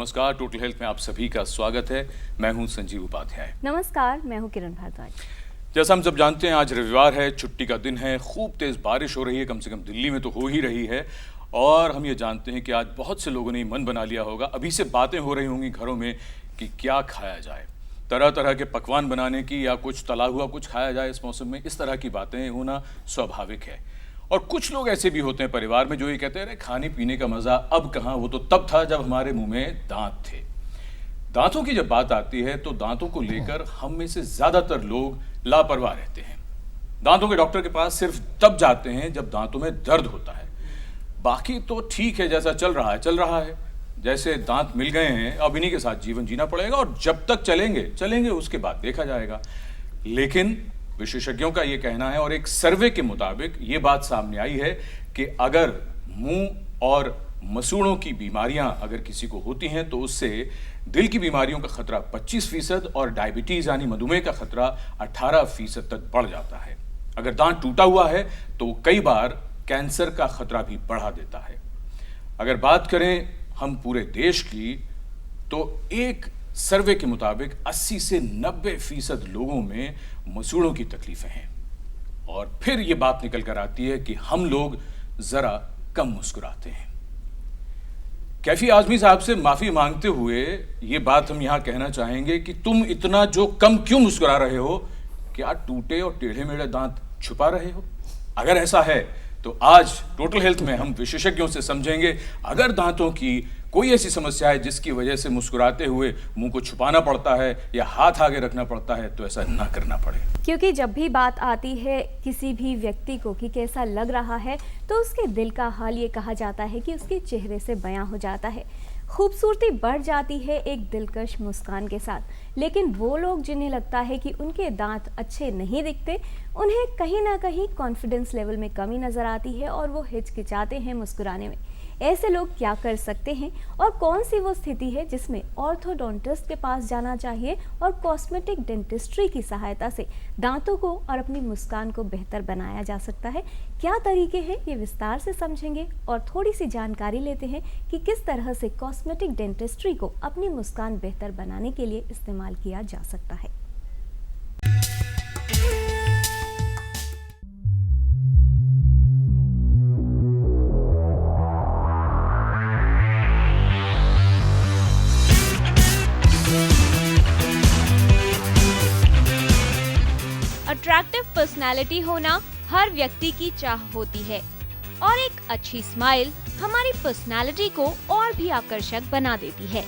नमस्कार, total health में आप सभी का स्वागत है। मैं हूं संजीव उपाध्याय। नमस्कार, मैं हूं किरण भारद्वाज। जैसा हम सब जानते हैं, आज रविवार है, छुट्टी का दिन है, खूब तेज बारिश हो रही है, कम से कम दिल्ली में तो हो ही रही है। और हम ये जानते हैं कि आज बहुत से लोगों ने मन बना लिया होगा, अभी से बातें हो रही होंगी घरों में कि क्या खाया जाए, तरह तरह के पकवान बनाने की या कुछ तला हुआ कुछ खाया जाए इस मौसम में। इस तरह की बातें होना स्वाभाविक है। और कुछ लोग ऐसे भी होते हैं परिवार में जो ये कहते हैं, अरे खाने पीने का मजा अब कहाँ, वो तो तब था जब हमारे मुंह में दांत थे। दांतों की जब बात आती है तो दांतों को लेकर हम में से ज्यादातर लोग लापरवाह रहते हैं। दांतों के डॉक्टर के पास सिर्फ तब जाते हैं जब दांतों में दर्द होता है। बाकी तो ठीक है, जैसा चल रहा है चल रहा है। जैसे दांत मिल गए हैं, अब इन्हीं के साथ जीवन जीना पड़ेगा और जब तक चलेंगे उसके बाद देखा जाएगा। लेकिन विशेषज्ञों का यह कहना है और एक सर्वे के मुताबिक ये बात सामने आई है कि अगर मुंह और मसूड़ों की बीमारियां अगर किसी को होती हैं तो उससे दिल की बीमारियों का खतरा 25% और डायबिटीज यानी मधुमेह का खतरा 18% तक बढ़ जाता है। अगर दांत टूटा हुआ है तो कई बार कैंसर का खतरा भी बढ़ा देता है। अगर बात करें हम पूरे देश की तो एक सर्वे के मुताबिक 80 से 90% लोगों में मसूड़ों की तकलीफें हैं। और फिर यह बात निकल कर आती है कि हम लोग जरा कम मुस्कुराते हैं। कैफी आजमी साहब से माफी मांगते हुए यह बात हम यहां कहना चाहेंगे कि तुम इतना जो कम क्यों मुस्कुरा रहे हो? क्या टूटे और टेढ़े मेढ़े दांत छुपा रहे हो? अगर ऐसा है तो आज टोटल हेल्थ में हम विशेषज्ञों से समझेंगे, अगर दांतों की कोई ऐसी समस्या है जिसकी वजह से मुस्कुराते हुए मुंह को छुपाना पड़ता है या हाथ आगे रखना पड़ता है, तो ऐसा ना करना पड़े। क्योंकि जब भी बात आती है किसी भी व्यक्ति को कि कैसा लग रहा है तो उसके दिल का हाल ये कहा जाता है कि उसके चेहरे से बयां हो जाता है। खूबसूरती बढ़ जाती है एक दिलकश मुस्कान के साथ। लेकिन वो लोग जिन्हें लगता है कि उनके दांत अच्छे नहीं दिखते, उन्हें कहीं ना कहीं कॉन्फिडेंस लेवल में कमी नजर आती है और वो हिचकिचाते हैं मुस्कुराने में। ऐसे लोग क्या कर सकते हैं और कौन सी वो स्थिति है जिसमें ऑर्थोडोंटिस्ट के पास जाना चाहिए और कॉस्मेटिक डेंटिस्ट्री की सहायता से दांतों को और अपनी मुस्कान को बेहतर बनाया जा सकता है? क्या तरीके हैं, ये विस्तार से समझेंगे और थोड़ी सी जानकारी लेते हैं कि किस तरह से कॉस्मेटिक डेंटिस्ट्री को अपनी मुस्कान बेहतर बनाने के लिए इस्तेमाल किया जा सकता है। अट्रैक्टिव पर्सनालिटी होना हर व्यक्ति की चाह होती है और एक अच्छी स्माइल हमारी पर्सनालिटी को और भी आकर्षक बना देती है।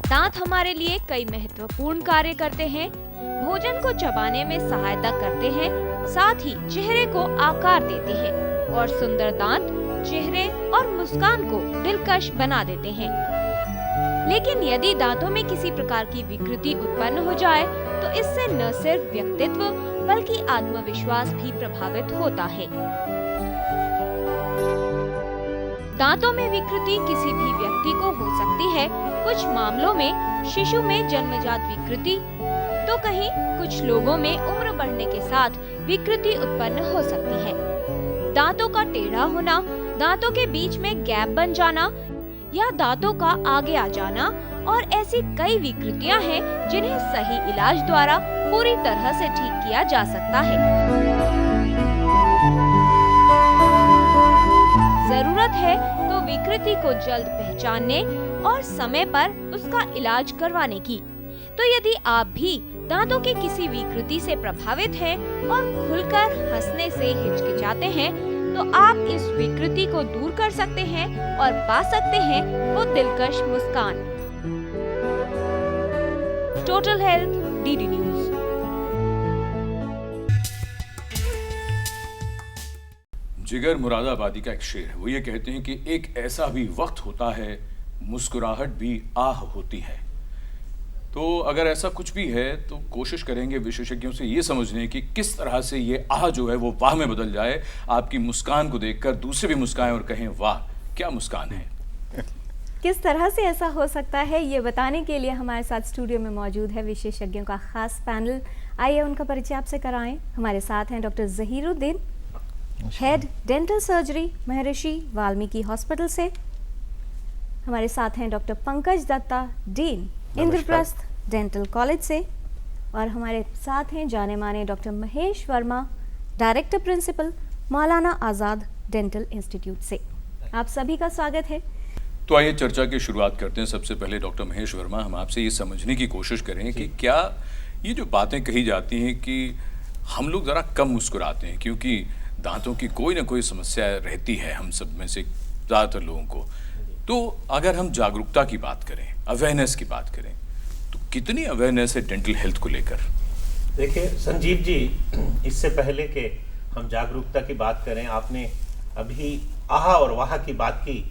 दांत हमारे लिए कई महत्वपूर्ण कार्य करते हैं। भोजन को चबाने में सहायता करते हैं, साथ ही चेहरे को आकार देते हैं और सुंदर दांत चेहरे और मुस्कान को दिलकश बना देते हैं। लेकिन यदि दांतों में किसी प्रकार की विकृति उत्पन्न हो जाए तो इससे न सिर्फ व्यक्तित्व बल्कि आत्मविश्वास भी प्रभावित होता है। दांतों में विकृति किसी भी व्यक्ति को हो सकती है। कुछ मामलों में शिशु में जन्मजात विकृति, तो कहीं कुछ लोगों में उम्र बढ़ने के साथ विकृति उत्पन्न हो सकती है। दांतों का टेढ़ा होना, दांतों के बीच में गैप बन जाना या दांतों का आगे आ जाना और ऐसी कई विकृतियां हैं जिन्हें सही इलाज द्वारा पूरी तरह से ठीक किया जा सकता है। जरूरत है तो विकृति को जल्द पहचानने और समय पर उसका इलाज करवाने की। तो यदि आप भी दांतों की किसी विकृति से प्रभावित हैं और खुलकर हंसने से हिचकिचाते हैं, तो आप इस विकृति को दूर कर सकते हैं और पा सकते हैं वो दिलकश मुस्कान। Total health, DD news. Jigar Moradabadi का एक शेर है, वो ये कहते हैं कि एक ऐसा भी वक्त होता है मुस्कुराहट भी आह होती है। तो अगर ऐसा कुछ भी है तो कोशिश करेंगे विशेषज्ञों से ये समझने की किस तरह से ये आह जो है वो वाह में बदल जाए। आपकी मुस्कान को देखकर दूसरे भी मुस्काएं और कहें वाह क्या मुस्कान है। किस तरह से ऐसा हो सकता है, ये बताने के लिए हमारे साथ स्टूडियो में मौजूद है विशेषज्ञों का खास पैनल। आइए उनका परिचय आपसे कराएं। हमारे साथ हैं doctor Zahiruddin, head dental surgery Maharshi Valmiki hospital से। हमारे साथ हैं doctor Pankaj Datta, dean Indraprastha dental college से। और हमारे साथ हैं जाने माने doctor Mahesh Verma, director principal Maulana Azad dental institute से। आप सभी का स्वागत है। तो आइए चर्चा की शुरुआत करते हैं। सबसे पहले डॉक्टर महेश वर्मा, हम आपसे ये समझने की कोशिश करें कि क्या ये जो बातें कही जाती हैं कि हम लोग ज़रा कम मुस्कुराते हैं क्योंकि दांतों की कोई ना कोई समस्या रहती है हम सब में से ज़्यादातर लोगों को, तो अगर हम जागरूकता की बात करें, अवेयरनेस की बात करें, तो कितनी अवेयरनेस है डेंटल हेल्थ को लेकर? देखिए संजीव जी, इससे पहले कि हम जागरूकता की बात करें, आपने अभी आहा और वाह की बात की,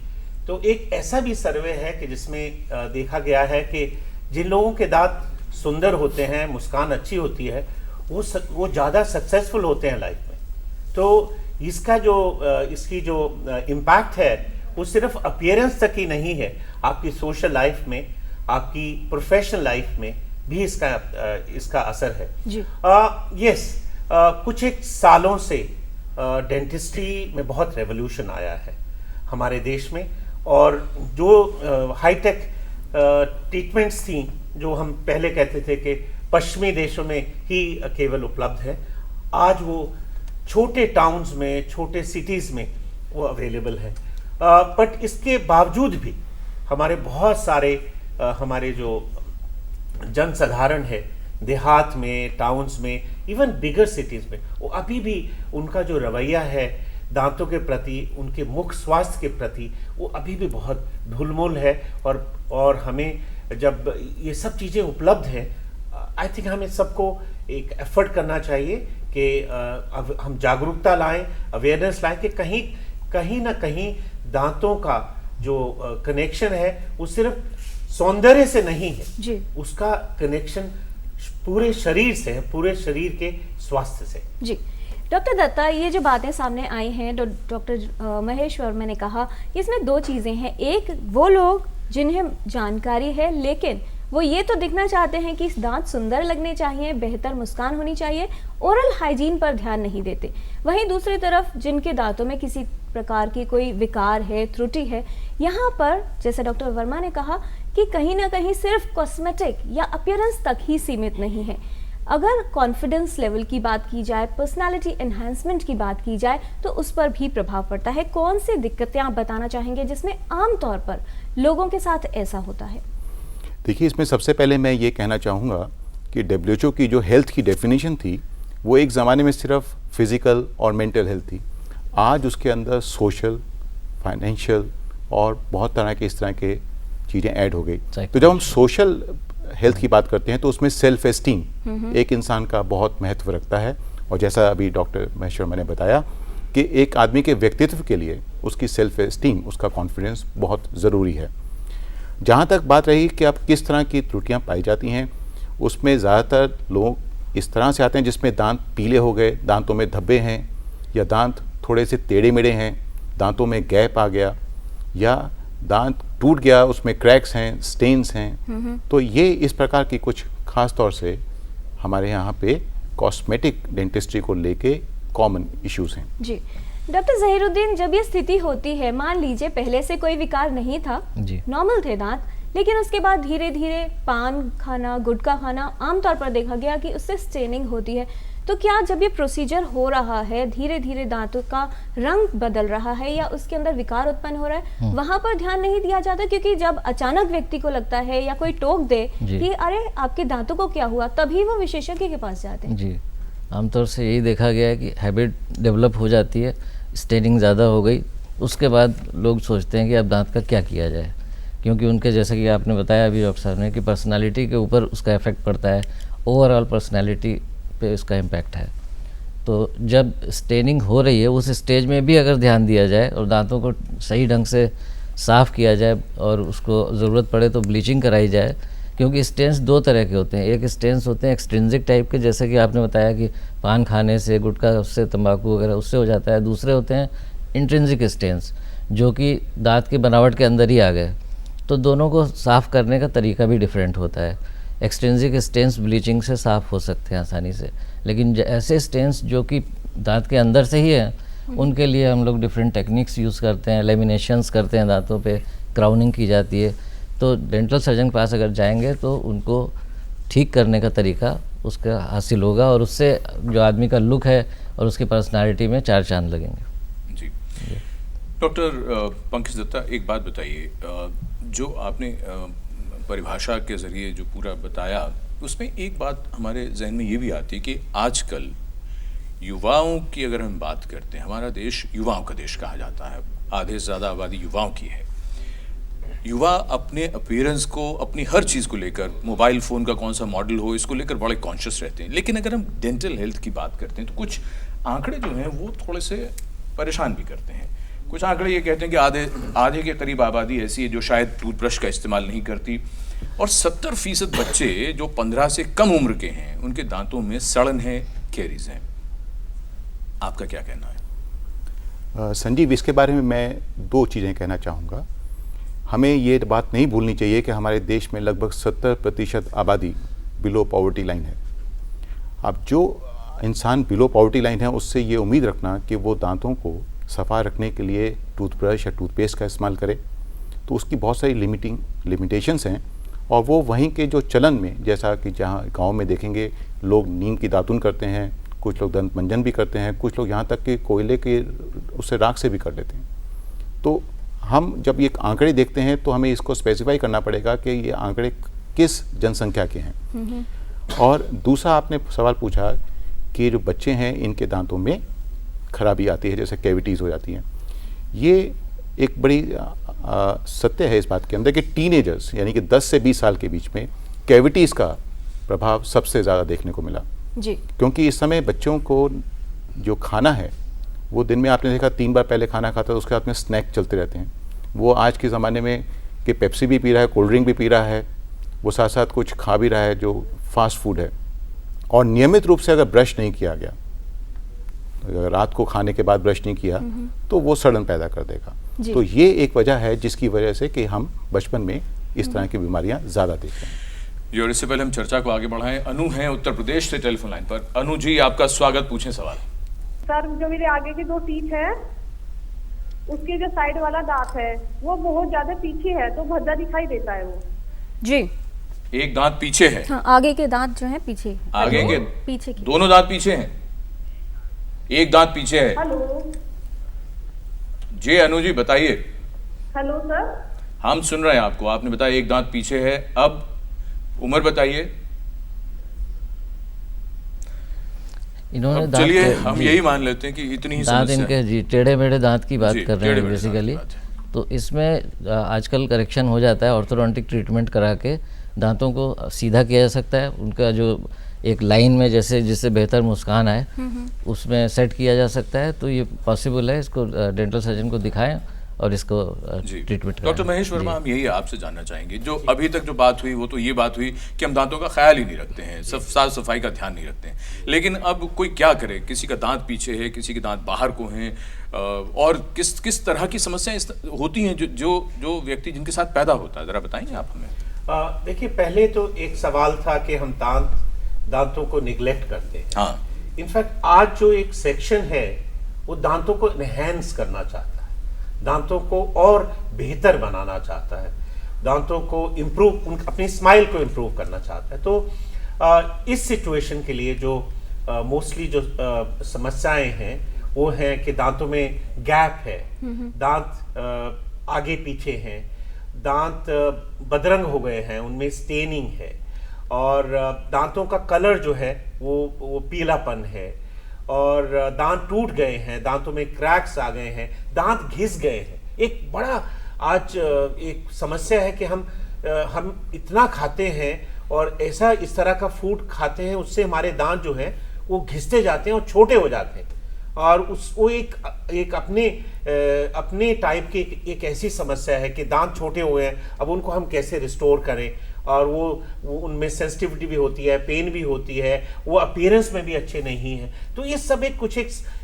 तो एक ऐसा भी सर्वे है कि जिसमें देखा गया है कि जिन लोगों के दांत सुंदर होते हैं, मुस्कान अच्छी होती है, वो ज़्यादा सक्सेसफुल होते हैं लाइफ में। तो इसकी जो इम्पैक्ट है वो सिर्फ अपीयरेंस तक ही नहीं है, आपकी सोशल लाइफ में, आपकी प्रोफेशनल लाइफ में भी इसका असर है जी। कुछ एक सालों से डेंटिस्ट्री में बहुत रेवोल्यूशन आया है हमारे देश में, और जो हाईटेक ट्रीटमेंट्स थी जो हम पहले कहते थे कि पश्चिमी देशों में ही केवल उपलब्ध है, आज वो छोटे टाउन्स में, छोटे सिटीज़ में वो अवेलेबल है। बट इसके बावजूद भी हमारे बहुत सारे हमारे जो जनसाधारण है देहात में, टाउन्स में, इवन बिगर सिटीज़ में, वो अभी भी उनका जो रवैया है दांतों के प्रति, उनके मुख स्वास्थ्य के प्रति, वो अभी भी बहुत ढुलमुल है। और हमें जब ये सब चीज़ें उपलब्ध हैं, आई थिंक हमें सबको एक एफर्ट करना चाहिए कि हम जागरूकता लाएं, अवेयरनेस लाएं कि कहीं ना कहीं दांतों का जो कनेक्शन है वो सिर्फ सौंदर्य से नहीं है जी, उसका कनेक्शन पूरे शरीर से है, पूरे शरीर के स्वास्थ्य से जी। डॉक्टर दत्ता, ये जो बातें सामने आई हैं, डॉक्टर महेश वर्मा ने कहा, इसमें दो चीज़ें हैं। एक, वो लोग जिन्हें जानकारी है लेकिन वो ये तो दिखना चाहते हैं कि दांत सुंदर लगने चाहिए, बेहतर मुस्कान होनी चाहिए, ओरल हाइजीन पर ध्यान नहीं देते। वहीं दूसरी तरफ जिनके दांतों में किसी प्रकार की कोई विकार है, त्रुटि है, यहाँ पर जैसे डॉक्टर वर्मा ने कहा कि कहीं ना कहीं सिर्फ कॉस्मेटिक या अपीयरेंस तक ही सीमित नहीं है। अगर कॉन्फिडेंस लेवल की बात की जाए, पर्सनालिटी एनहांसमेंट की बात की जाए, तो उस पर भी प्रभाव पड़ता है। कौन सी दिक्कतें आप बताना चाहेंगे जिसमें आमतौर पर लोगों के साथ ऐसा होता है? देखिए, इसमें सबसे पहले मैं ये कहना चाहूँगा कि WHO की जो हेल्थ की डेफिनेशन थी वो एक ज़माने में सिर्फ फिज़िकल और मेंटल हेल्थ थी। आज उसके अंदर सोशल, फाइनेंशियल और बहुत तरह के इस तरह के चीज़ें ऐड हो गई। तो जब हम सोशल हेल्थ की बात करते हैं तो उसमें सेल्फ एस्टीम एक इंसान का बहुत महत्व रखता है। और जैसा अभी डॉक्टर महेश वर्मा ने बताया कि एक आदमी के व्यक्तित्व के लिए उसकी सेल्फ एस्टीम, उसका कॉन्फिडेंस बहुत ज़रूरी है। जहाँ तक बात रही कि अब किस तरह की त्रुटियाँ पाई जाती हैं, उसमें ज़्यादातर लोग इस तरह से आते हैं जिसमें दांत पीले हो गए, दांतों में धब्बे हैं, या दांत थोड़े से टेढ़े मेढ़े हैं, दांतों में गैप आ गया, या दांत टूट गया, उसमें क्रैक्स हैं, स्टेन्स हैं। तो ये इस प्रकार की कुछ खास तौर से हमारे यहाँ पे कॉस्मेटिक डेंटिस्ट्री को लेके कॉमन इश्यूज हैं जी। डॉक्टर ज़हीरुद्दीन, जब ये स्थिति होती है, मान लीजिए पहले से कोई विकार नहीं था, नॉर्मल थे दांत, लेकिन उसके बाद धीरे धीरे पान खाना, गुटखा खाना आमतौर पर देखा गया कि उससे स्टेनिंग होती है, तो क्या जब ये प्रोसीजर हो रहा है, धीरे धीरे दांतों का रंग बदल रहा है या उसके अंदर विकार उत्पन्न हो रहा है, वहां पर ध्यान नहीं दिया जाता? क्योंकि जब अचानक व्यक्ति को लगता है या कोई टोक दे कि अरे आपके दांतों को क्या हुआ, तभी वो विशेषज्ञ के पास जाते हैं जी। आमतौर से यही देखा गया है कि हैबिट डेवलप हो जाती है, स्टेनिंग ज़्यादा हो गई, उसके बाद लोग सोचते हैं कि अब दांत का क्या किया जाए, क्योंकि उनके जैसे कि आपने बताया अभी डॉक्टर साहब ने कि पर्सनालिटी के ऊपर उसका इफेक्ट पड़ता है, ओवरऑल पर्सनालिटी पे उसका इम्पैक्ट है। तो जब स्टेनिंग हो रही है उस स्टेज में भी अगर ध्यान दिया जाए और दांतों को सही ढंग से साफ़ किया जाए और उसको ज़रूरत पड़े तो ब्लीचिंग कराई जाए, क्योंकि स्टेन्स दो तरह के होते हैं। एक स्टेन्स होते हैं एक्सट्रिंसिक टाइप के, जैसे कि आपने बताया कि पान खाने से, गुटखा उससे, तंबाकू वगैरह उससे हो जाता है। दूसरे होते हैं इंट्रिंसिक स्टेन्स, जो कि दांत की बनावट के अंदर ही आ गए। तो दोनों को साफ़ करने का तरीका भी डिफरेंट होता है। एक्सटेंसिव स्टेन्स ब्लीचिंग से साफ़ हो सकते हैं आसानी से, लेकिन ऐसे स्टेन्स जो कि दांत के अंदर से ही हैं, उनके लिए हम लोग डिफरेंट टेक्निक्स यूज़ करते हैं, लेमिनेशंस करते हैं दांतों पे, क्राउनिंग की जाती है। तो डेंटल सर्जन के पास अगर जाएंगे तो उनको ठीक करने का तरीका उसका हासिल होगा और उससे जो आदमी का लुक है और उसकी पर्सनालिटी में चार चांद लगेंगे। जी डॉक्टर पंकज दत्ता, एक बात बताइए, जो आपने परिभाषा के ज़रिए जो पूरा बताया, उसमें एक बात हमारे जहन में ये भी आती है कि आजकल युवाओं की अगर हम बात करते हैं, हमारा देश युवाओं का देश कहा जाता है, आधे से ज़्यादा आबादी युवाओं की है। युवा अपने अपीयरेंस को, अपनी हर चीज़ को लेकर, मोबाइल फ़ोन का कौन सा मॉडल हो, इसको लेकर बड़े कॉन्शियस रहते हैं। लेकिन अगर हम डेंटल हेल्थ की बात करते हैं तो कुछ आंकड़े जो हैं वो थोड़े से परेशान भी करते हैं। कुछ आंकड़े ये कहते हैं कि आधे के करीब आबादी ऐसी है जो शायद टूथब्रश का इस्तेमाल नहीं करती, और 70% बच्चे जो 15 से कम उम्र के हैं उनके दांतों में सड़न है, कैरीज हैं। आपका क्या कहना है? संजीव, इसके बारे में मैं दो चीज़ें कहना चाहूँगा। हमें ये बात नहीं भूलनी चाहिए कि हमारे देश में लगभग 70% आबादी बिलो पॉवर्टी लाइन है। अब जो इंसान बिलो पॉवर्टी लाइन है उससे ये उम्मीद रखना कि वो दांतों को सफ़ा रखने के लिए टूथब्रश या टूथपेस्ट का इस्तेमाल करे, तो उसकी बहुत सारी लिमिटेशंस हैं। और वो वहीं के जो चलन में, जैसा कि जहाँ गांव में देखेंगे लोग नीम की दातुन करते हैं, कुछ लोग दंत मंजन भी करते हैं, कुछ लोग यहाँ तक कि कोयले के उससे राख से भी कर लेते हैं। तो हम जब ये आंकड़े देखते हैं तो हमें इसको स्पेसिफाई करना पड़ेगा कि ये आंकड़े किस जनसंख्या के हैं। और दूसरा आपने सवाल पूछा कि जो बच्चे हैं इनके दांतों में खराबी आती है, जैसे कैविटीज़ हो जाती हैं। ये एक बड़ी सत्य है इस बात के अंदर कि टीनेजर्स यानी कि 10 से 20 साल के बीच में कैविटीज़ का प्रभाव सबसे ज़्यादा देखने को मिला जी। क्योंकि इस समय बच्चों को जो खाना है वो दिन में आपने देखा 3 बार पहले खाना खाता है, उसके बाद में स्नैक चलते रहते हैं। वो आज के ज़माने में कि पेप्सी भी पी रहा है, कोल्ड ड्रिंक भी पी रहा है, वो साथ साथ कुछ खा भी रहा है जो फास्ट फूड है। और नियमित रूप से अगर ब्रश नहीं किया गया, अगर रात को खाने के बाद ब्रश नहीं किया तो वो सड़न पैदा कर देगा। तो ये एक वजह है जिसकी वजह से कि हम बचपन में इस तरह की बीमारियां ज़्यादा देख रहे हैं। और इससे पहले हम चर्चा को आगे बढ़ाएं, अनु हैं उत्तर प्रदेश से टेलीफोन लाइन पर। अनु जी, आपका स्वागत, पूछें सवाल। सर, जो मेरे आगे के 2 टीथ है उसके जो साइड वाला दांत है वो बहुत ज्यादा पीछे है, तो भद्दा दिखाई देता है वो। जी, एक दांत पीछे है। हाँ, आगे के दांत जो है पीछे, आगे के पीछे की। दोनों दांत पीछे हैं, एक दांत पीछे है। हेलो जी अनु जी, बताइए। हेलो सर, हम सुन रहे हैं आपको। आपने बताया एक दांत पीछे है, अब उम्र बताइए। इन्होंने चलिए हम यही मान लेते हैं कि इतनी ही दांत समस्या इनके जी टेढ़े मेढ़े दांत की बात जी, कर रहे हैं टेढ़े-मेढ़े बेसिकली। दांत की बात तो इसमें आजकल करेक्शन हो जाता है, ऑर्थोडोंटिक ट्रीटमेंट करा के दांतों को सीधा किया जा सकता है। उनका जो एक लाइन में जैसे जिससे बेहतर मुस्कान आए उसमें सेट किया जा सकता है। तो ये पॉसिबल है, इसको डेंटल सर्जन को दिखाएं और इसको ट्रीटमेंट। डॉक्टर महेश वर्मा, हम यही आपसे जानना चाहेंगे, जो अभी तक जो बात हुई वो तो ये बात हुई कि हम दांतों का ख्याल ही नहीं रखते हैं, साफ सफाई का ध्यान नहीं रखते हैं। लेकिन अब कोई क्या करे, किसी का दांत पीछे है, किसी के दांत बाहर को हैं, और किस तरह की समस्याएं होती हैं जो व्यक्ति जिनके साथ पैदा होता है, जरा बताएंगे आप हमें। देखिए, पहले तो एक सवाल था कि हम दांतों को निगलेक्ट करते हैं। हाँ, इनफैक्ट आज जो एक सेक्शन है वो दांतों को एनहेंस करना चाहता है, दांतों को और बेहतर बनाना चाहता है, दांतों को इम्प्रूव, अपनी स्माइल को इम्प्रूव करना चाहता है। तो इस सिचुएशन के लिए जो मोस्टली जो समस्याएं हैं वो हैं कि दांतों में गैप है, दांत आगे पीछे हैं, दांत बदरंग हो गए हैं, उनमें स्टेनिंग है, और दांतों का कलर जो है वो पीलापन है, और दांत टूट गए हैं, दांतों में क्रैक्स आ गए हैं, दांत घिस गए हैं। एक बड़ा आज एक समस्या है कि हम इतना खाते हैं और इस तरह का फूड खाते हैं, उससे हमारे दांत जो है वो घिसते जाते हैं और छोटे हो जाते हैं। और वो एक अपने टाइप की एक ऐसी समस्या है कि दांत छोटे हुए हैं, अब उनको हम कैसे रिस्टोर करें। और वो उनमें सेंसिटिविटी भी होती है, पेन भी होती है, वो अपीयरेंस में भी अच्छे नहीं है। तो ये सब कुछ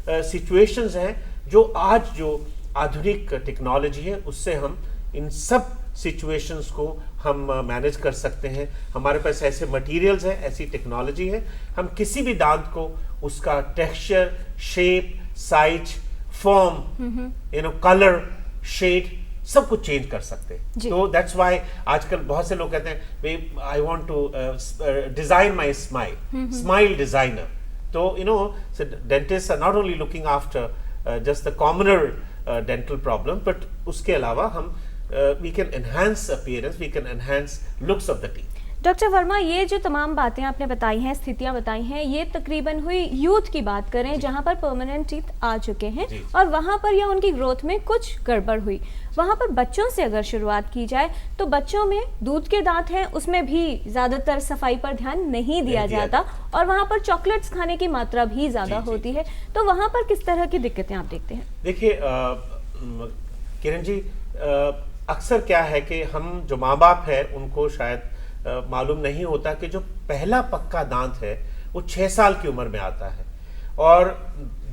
सिचुएशंस हैं जो आज जो आधुनिक टेक्नोलॉजी है उससे हम इन सब सिचुएशंस को हम मैनेज कर सकते हैं। हमारे पास ऐसे मटेरियल्स हैं, ऐसी टेक्नोलॉजी है, हम किसी भी दांत को उसका texture, shape, size, form, colour, shade सब कुछ चेंज कर सकते हैं। तो दैट्स व्हाई आजकल बहुत से लोग कहते हैं I want to design my smile designer. तो dentist are not only looking after just the commoner dental problem, but उसके अलावा हम we can enhance appearance, we can enhance looks of the teeth. Doctor Verma, ये जो तमाम बातें आपने बताई हैं, स्थितियां बताई हैं, ये तकरीबन हुई यूथ की बात करें जहां पर परमानेंट टीथ आ चुके हैं और वहां पर या उनकी ग्रोथ में कुछ गड़बड़ हुई। वहां पर बच्चों से अगर शुरुआत की जाए तो बच्चों में दूध के दांत हैं, उसमें भी ज़्यादातर सफाई पर ध्यान नहीं दिया जाता और वहां पर चॉकलेट्स खाने की मात्रा भी ज़्यादा होती है। तो वहां पर किस तरह की दिक्कतें आप देखते हैं? देखिए किरण जी, अक्सर क्या है कि हम जो माँ बाप है उनको शायद मालूम नहीं होता कि जो पहला पक्का दांत है वो 6 साल की उम्र में आता है और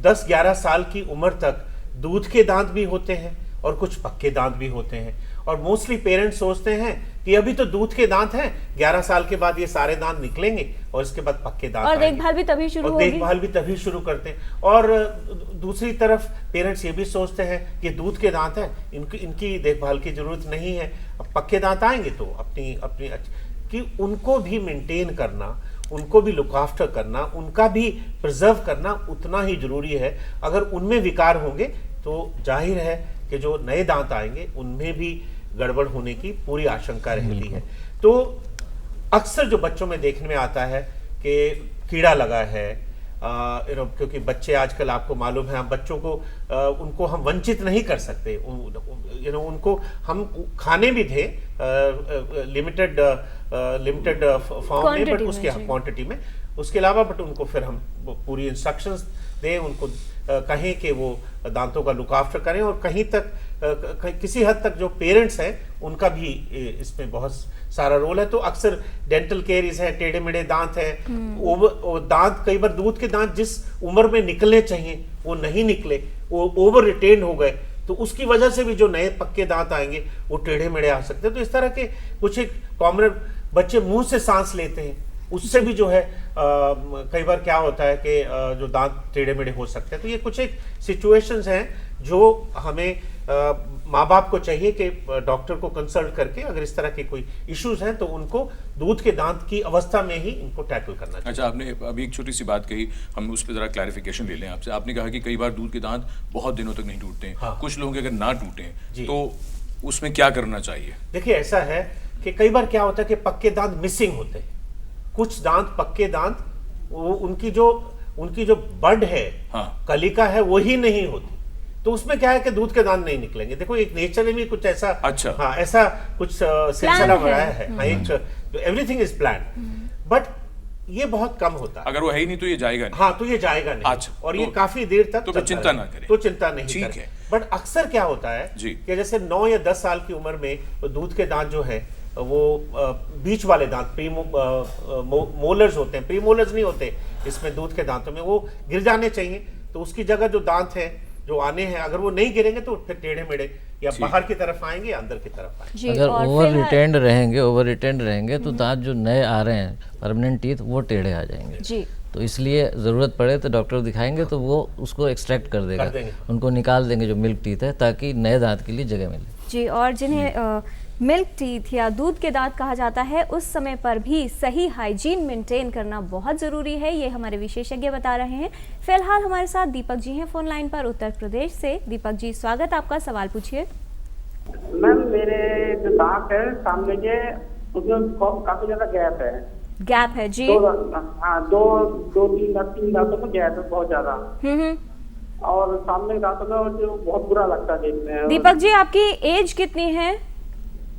10-11 साल की उम्र तक दूध के दांत भी होते हैं और कुछ पक्के दांत भी होते हैं। और मोस्टली पेरेंट्स सोचते हैं कि अभी तो दूध के दांत हैं, 11 साल के बाद ये सारे दांत निकलेंगे और इसके बाद पक्के दांत और देखभाल भी तभी शुरू होगी। देखभाल भी तभी शुरू करते हैं। और दूसरी तरफ पेरेंट्स ये भी सोचते हैं कि दूध के दांत हैं, इनकी देखभाल की जरूरत नहीं है, अब पक्के दांत आएंगे तो अपनी कि उनको भी मेंटेन करना, उनको भी लुक आफ्टर करना, उनका भी प्रिजर्व करना उतना ही जरूरी है। अगर उनमें विकार होंगे तो जाहिर है कि जो नए दांत आएंगे उनमें भी गड़बड़ होने की पूरी आशंका रहती है। तो अक्सर जो बच्चों में देखने में आता है कि कीड़ा लगा है, क्योंकि बच्चे आजकल आपको मालूम है, हम बच्चों को उनको हम वंचित नहीं कर सकते, उनको हम खाने भी थे लिमिटेड फॉर्म में, बट उसके क्वांटिटी में, उसके अलावा बट उनको फिर हम पूरी इंस्ट्रक्शंस दें, उनको कहें कि वो दांतों का लुक आफ्टर करें। और कहीं तक किसी हद तक जो पेरेंट्स हैं उनका भी इसमें बहुत सारा रोल है। तो अक्सर डेंटल केरीज है, टेढ़े मेढ़े दांत हैं, दांत कई बार दूध के दांत जिस उम्र में निकलने चाहिए वो नहीं निकले, वो ओवर रिटेन हो गए, तो उसकी वजह से भी जो नए पक्के दांत आएंगे वो टेढ़े मेढ़े आ सकते हैं। तो इस तरह के कुछ एक कॉमन, बच्चे मुंह से सांस लेते हैं, उससे भी जो है कई बार क्या होता है कि जो दांत टेढ़े मेढ़े हो सकते हैं। तो ये कुछ एक सिचुएशंस हैं जो हमें माँ बाप को चाहिए कि डॉक्टर को कंसल्ट करके अगर इस तरह के कोई इश्यूज हैं तो उनको दूध के दांत की अवस्था में ही इनको टैकल करना चाहिए। अच्छा, आपने अभी एक छोटी सी बात कही, हम उस पर जरा क्लैरिफिकेशन ले लें आपसे। आपने कहा कि कई बार दूध के दांत बहुत दिनों तक नहीं टूटते हैं। हाँ। कुछ लोगों के अगर ना टूटें तो उसमें क्या करना चाहिए? देखिए, ऐसा है कि कई बार क्या होता है कि पक्के दांत मिसिंग होते हैं, कुछ दांत, पक्के दांत, वो उनकी जो बड है, हाँ, कलिका है, वही नहीं होती, तो उसमें क्या है कि दूध के दांत नहीं निकलेंगे। देखो, एक नेचर में भी कुछ ऐसा, अच्छा, हाँ, ऐसा कुछ सिलसिला बनाया है, हाँ, एवरीथिंग इज प्लान्ड, बट ये बहुत कम होता है। अगर वो है ही नहीं तो ये जाएगा नहीं। हाँ, तो ये जाएगा नहीं। अच्छा, और ये काफी देर तक तो चिंता ना करें, तो चिंता नहीं करें। बट अक्सर क्या होता है कि जैसे 9 या 10 साल की उम्र में दूध के दांत जो है वो बीच वाले दांत, मोलर्स होते हैं, प्रीमोलर्स नहीं होते इसमें दूध के दांतों में, वो गिर जाने चाहिए। तो उसकी जगह जो दांत है जो आने हैं, अगर वो नहीं गिरेंगे तो फिर टेढ़े मेढ़े या बाहर की तरफ आएंगे या अंदर की तरफ आएंगे। अगर ओवर रिटेंड रहेंगे तो दांत जो नए आ रहे हैं परमानेंट टीथ वो टेढ़े आ जाएंगे जी। तो इसलिए ज़रूरत पड़े तो डॉक्टर दिखाएंगे तो वो उसको एक्सट्रैक्ट कर देगा, उनको निकाल देंगे जो मिल्क टीथ है, ताकि नए दांत के लिए जगह मिले जी। और जिन्हें मिल्क टीथ या दूध के दांत कहा जाता है, उस समय पर भी सही हाइजीन मेंटेन करना बहुत ज़रूरी है, ये हमारे विशेषज्ञ बता रहे हैं। फिलहाल हमारे साथ दीपक जी हैं फोन लाइन पर उत्तर प्रदेश से। दीपक जी, स्वागत, आपका सवाल पूछिए। मैम, मेरे जो दांत है सामने के, उसमें काफी ज्यादा गैप है जी। दो तीन दांतों में गैप है बहुत ज्यादा, और सामने दांतों में जो बहुत बुरा लगता है देखने में। दीपक जी, आपकी एज कितनी है?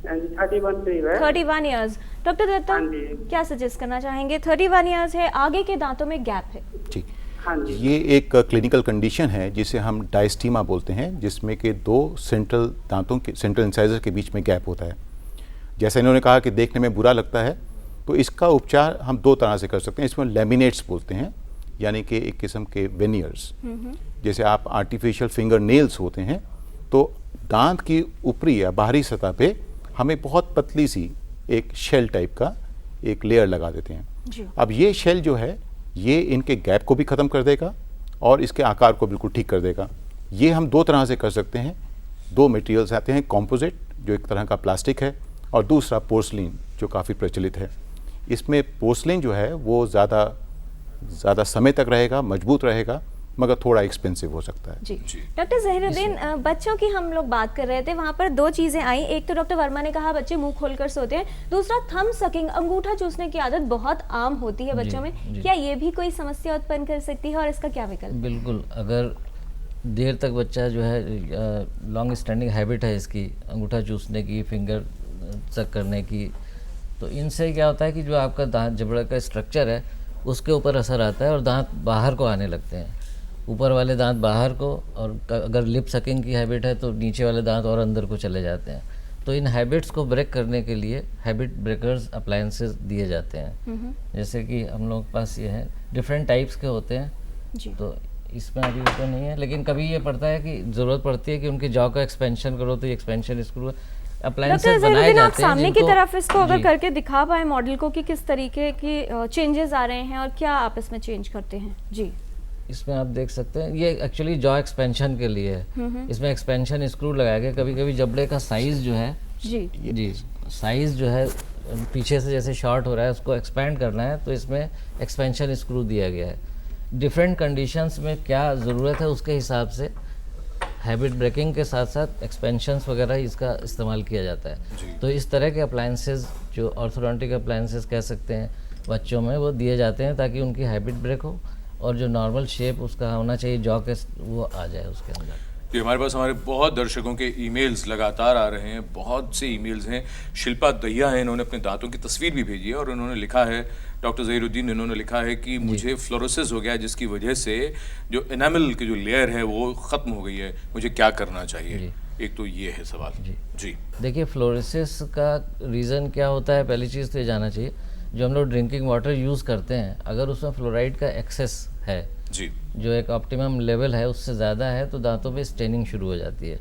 31 ईयर्स। डॉक्टर दत्ता, क्या सजेस्ट करना चाहेंगे? 31 ईयर्स है, आगे के दांतों में गैप है जी। ये एक क्लिनिकल कंडीशन है जिसे हम डायस्टीमा बोलते हैं, जिसमें कि 2 सेंट्रल दांतों के, सेंट्रल इंसाइजर के बीच में गैप होता है। जैसा इन्होंने कहा कि देखने में बुरा लगता है, तो इसका उपचार हम 2 तरह से कर सकते हैं। इसमें लैमिनेट्स बोलते हैं, यानी कि एक किस्म के वेनियर्स, जैसे आप आर्टिफिशियल फिंगर नेल्स होते हैं, तो दांत की ऊपरी या बाहरी सतह पे हमें बहुत पतली सी एक शेल टाइप का एक लेयर लगा देते हैं। जी। अब ये शेल जो है ये इनके गैप को भी ख़त्म कर देगा और इसके आकार को बिल्कुल ठीक कर देगा। ये हम दो तरह से कर सकते हैं। दो मटेरियल्स आते हैं, कॉम्पोजिट जो एक तरह का प्लास्टिक है और दूसरा पोर्सलिन जो काफ़ी प्रचलित है। इसमें पोर्सलिन जो है वो ज़्यादा समय तक रहेगा, मजबूत रहेगा, मगर थोड़ा एक्सपेंसिव हो सकता है। जी। डॉक्टर ज़हीरुद्दीन, बच्चों की हम लोग बात कर रहे थे, वहाँ पर दो चीज़ें आई। एक तो डॉक्टर वर्मा ने कहा बच्चे मुंह खोलकर सोते हैं, दूसरा थंब सकिंग, अंगूठा चूसने की आदत बहुत आम होती है बच्चों में। क्या ये भी कोई समस्या उत्पन्न कर सकती है और इसका क्या विकल्प? बिल्कुल, अगर देर तक बच्चा जो है लॉन्ग स्टैंडिंग हैबिट है इसकी अंगूठा चूसने की, फिंगर सक करने की, तो इनसे क्या होता है कि जो आपका दांत जबड़े का स्ट्रक्चर है उसके ऊपर असर आता है और दांत बाहर को आने लगते हैं। ऊपर वाले दांत बाहर को, और अगर लिप सकिंग की हैबिट है तो नीचे वाले दांत और अंदर को चले जाते हैं। तो इन हैबिट्स को ब्रेक करने के लिए हैबिट ब्रेकर्स अप्लायंसेस दिए जाते हैं। जैसे कि हम लोग के पास ये है, डिफरेंट टाइप्स के होते हैं जी। तो इसमें अभी तो नहीं है, लेकिन कभी ये पड़ता है कि ज़रूरत पड़ती है कि उनकी जॉ का एक्सपेंशन करो तो ये एक्सपेंशन स्क्रू अप्लायंसेस बनाए जाते हैं। आप सामने की तरफ इसको अगर करके दिखा पाए मॉडल को कि किस तरीके की चेंजेस आ रहे हैं और क्या आप इसमें चेंज करते हैं? जी, इसमें आप देख सकते हैं ये एक्चुअली जॉ एक्सपेंशन के लिए है। इसमें एक्सपेंशन स्क्रू लगाया गया। कभी कभी जबड़े का साइज जो है जी साइज जो है पीछे से जैसे शॉर्ट हो रहा है उसको एक्सपेंड करना है तो इसमें एक्सपेंशन स्क्रू दिया गया है। डिफरेंट कंडीशंस में क्या ज़रूरत है उसके हिसाब से हैबिट ब्रेकिंग के साथ साथ एक्सपेंशंस वगैरह इसका इस्तेमाल किया जाता है। तो इस तरह के अप्लायंसेस जो ऑर्थोडोंटिक अप्लायंसेस कह सकते हैं बच्चों में वो दिए जाते हैं ताकि उनकी हैबिट ब्रेक हो और जो नॉर्मल शेप उसका होना चाहिए जॉ के वो आ जाए उसके अंदर। ये हमारे पास हमारे बहुत दर्शकों के ईमेल्स लगातार आ रहे हैं, बहुत से ईमेल्स हैं। शिल्पा दहिया हैं, इन्होंने अपने दांतों की तस्वीर भी भेजी है और उन्होंने लिखा है, डॉक्टर ज़हीरुद्दीन इन्होंने लिखा है कि मुझे फ्लोरोसिस हो गया जिसकी वजह से जो एनामल की जो लेयर है वो ख़त्म हो गई है, मुझे क्या करना चाहिए? एक तो ये है सवाल। जी देखिए, फ्लोरोसिस का रीज़न क्या होता है, पहली चीज़ तो ये जानना चाहिए। जो हम लोग ड्रिंकिंग वाटर यूज़ करते हैं अगर उसमें फ्लोराइड का एक्सेस है जी, जो एक ऑप्टिमम लेवल है उससे ज़्यादा है तो दांतों पे स्टेनिंग शुरू हो जाती है।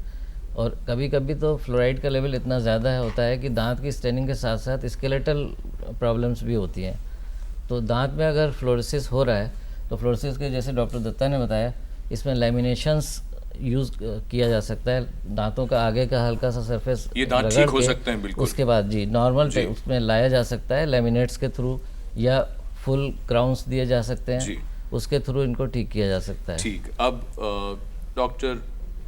और कभी कभी तो फ्लोराइड का लेवल इतना ज़्यादा होता है कि दांत की स्टेनिंग के साथ साथ स्केलेटल प्रॉब्लम्स भी होती हैं। तो दांत में अगर फ्लोरोसिस हो रहा है तो फ्लोरोसिस के जैसे डॉक्टर दत्ता ने बताया इसमें लैमिनेशंस यूज़ किया जा सकता है। दांतों का आगे का हल्का सा सरफेस ये दांत ठीक हो सकते हैं बिल्कुल। उसके बाद जी नॉर्मल उसमें लाया जा सकता है लैमिनेट्स के थ्रू या फुल क्राउन्स दिए जा सकते हैं, उसके थ्रू इनको ठीक किया जा सकता है। ठीक। अब डॉक्टर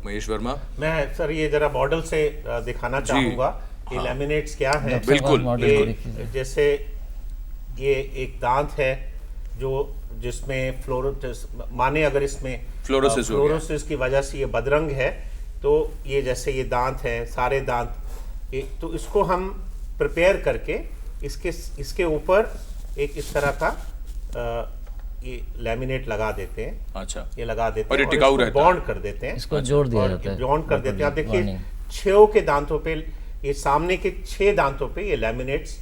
महेश वर्मा, मैं सर ये जरा मॉडल से दिखाना चाहूँगा कि लैमिनेट्स क्या है। बिल्कुल। जैसे ये एक दांत है जो जिसमें माने अगर इसमें फ्लोरोसिस की वजह से ये बदरंग है तो ये जैसे ये दांत है सारे दांत तो इसको हम प्रिपेयर करके इसके ऊपर एक इस तरह का ये लैमिनेट लगा देते हैं। अच्छा, ये लगा देते और हैं ये टिकाऊ रहता है, बॉन्ड कर देते हैं, इसको जोड़ दिया जाता है, बॉन्ड कर देते हैं। आप देखिए 6 के दांतों पे, ये सामने के 6 दांतों पे ये लैमिनेट्स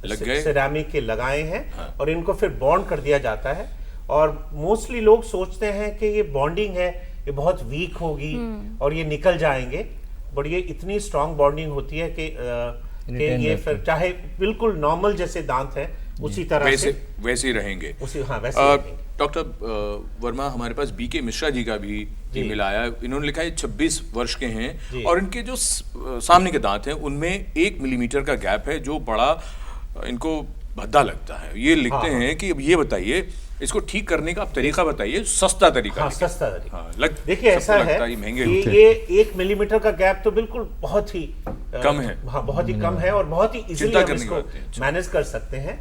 सिरेमिक के लगाए हैं। हाँ। और इनको फिर बॉन्ड कर दिया जाता है। और मोस्टली लोग सोचते हैं कि ये बॉन्डिंग है ये बहुत वीक होगी और ये निकल जाएंगे, बट ये इतनी स्ट्रांग बॉन्डिंग होती है कि ये फिर चाहे बिल्कुल नॉर्मल जैसे दांत है उसी तरह से वैसे ही रहेंगे। डॉक्टर वर्मा, हमारे पास बीके मिश्रा जी का भी ईमेल आया। इन्होंने लिखा है 26 वर्ष के हैं और इनके जो सामने के दांत हैं उनमें 1 मिलीमीटर का गैप है जो बड़ा इनको भद्दा लगता है। ये लिखते हैं कि अब ये बताइए इसको ठीक करने का आप तरीका बताइए, सस्ता तरीका। हाँ, सस्ता तरीका। हाँ, देखिए ऐसा है महंगे ये 1 मिलीमीटर का गैप तो बिल्कुल बहुत ही कम है। हाँ, बहुत ही कम है और बहुत ही इजीली हम इसको मैनेज कर सकते हैं।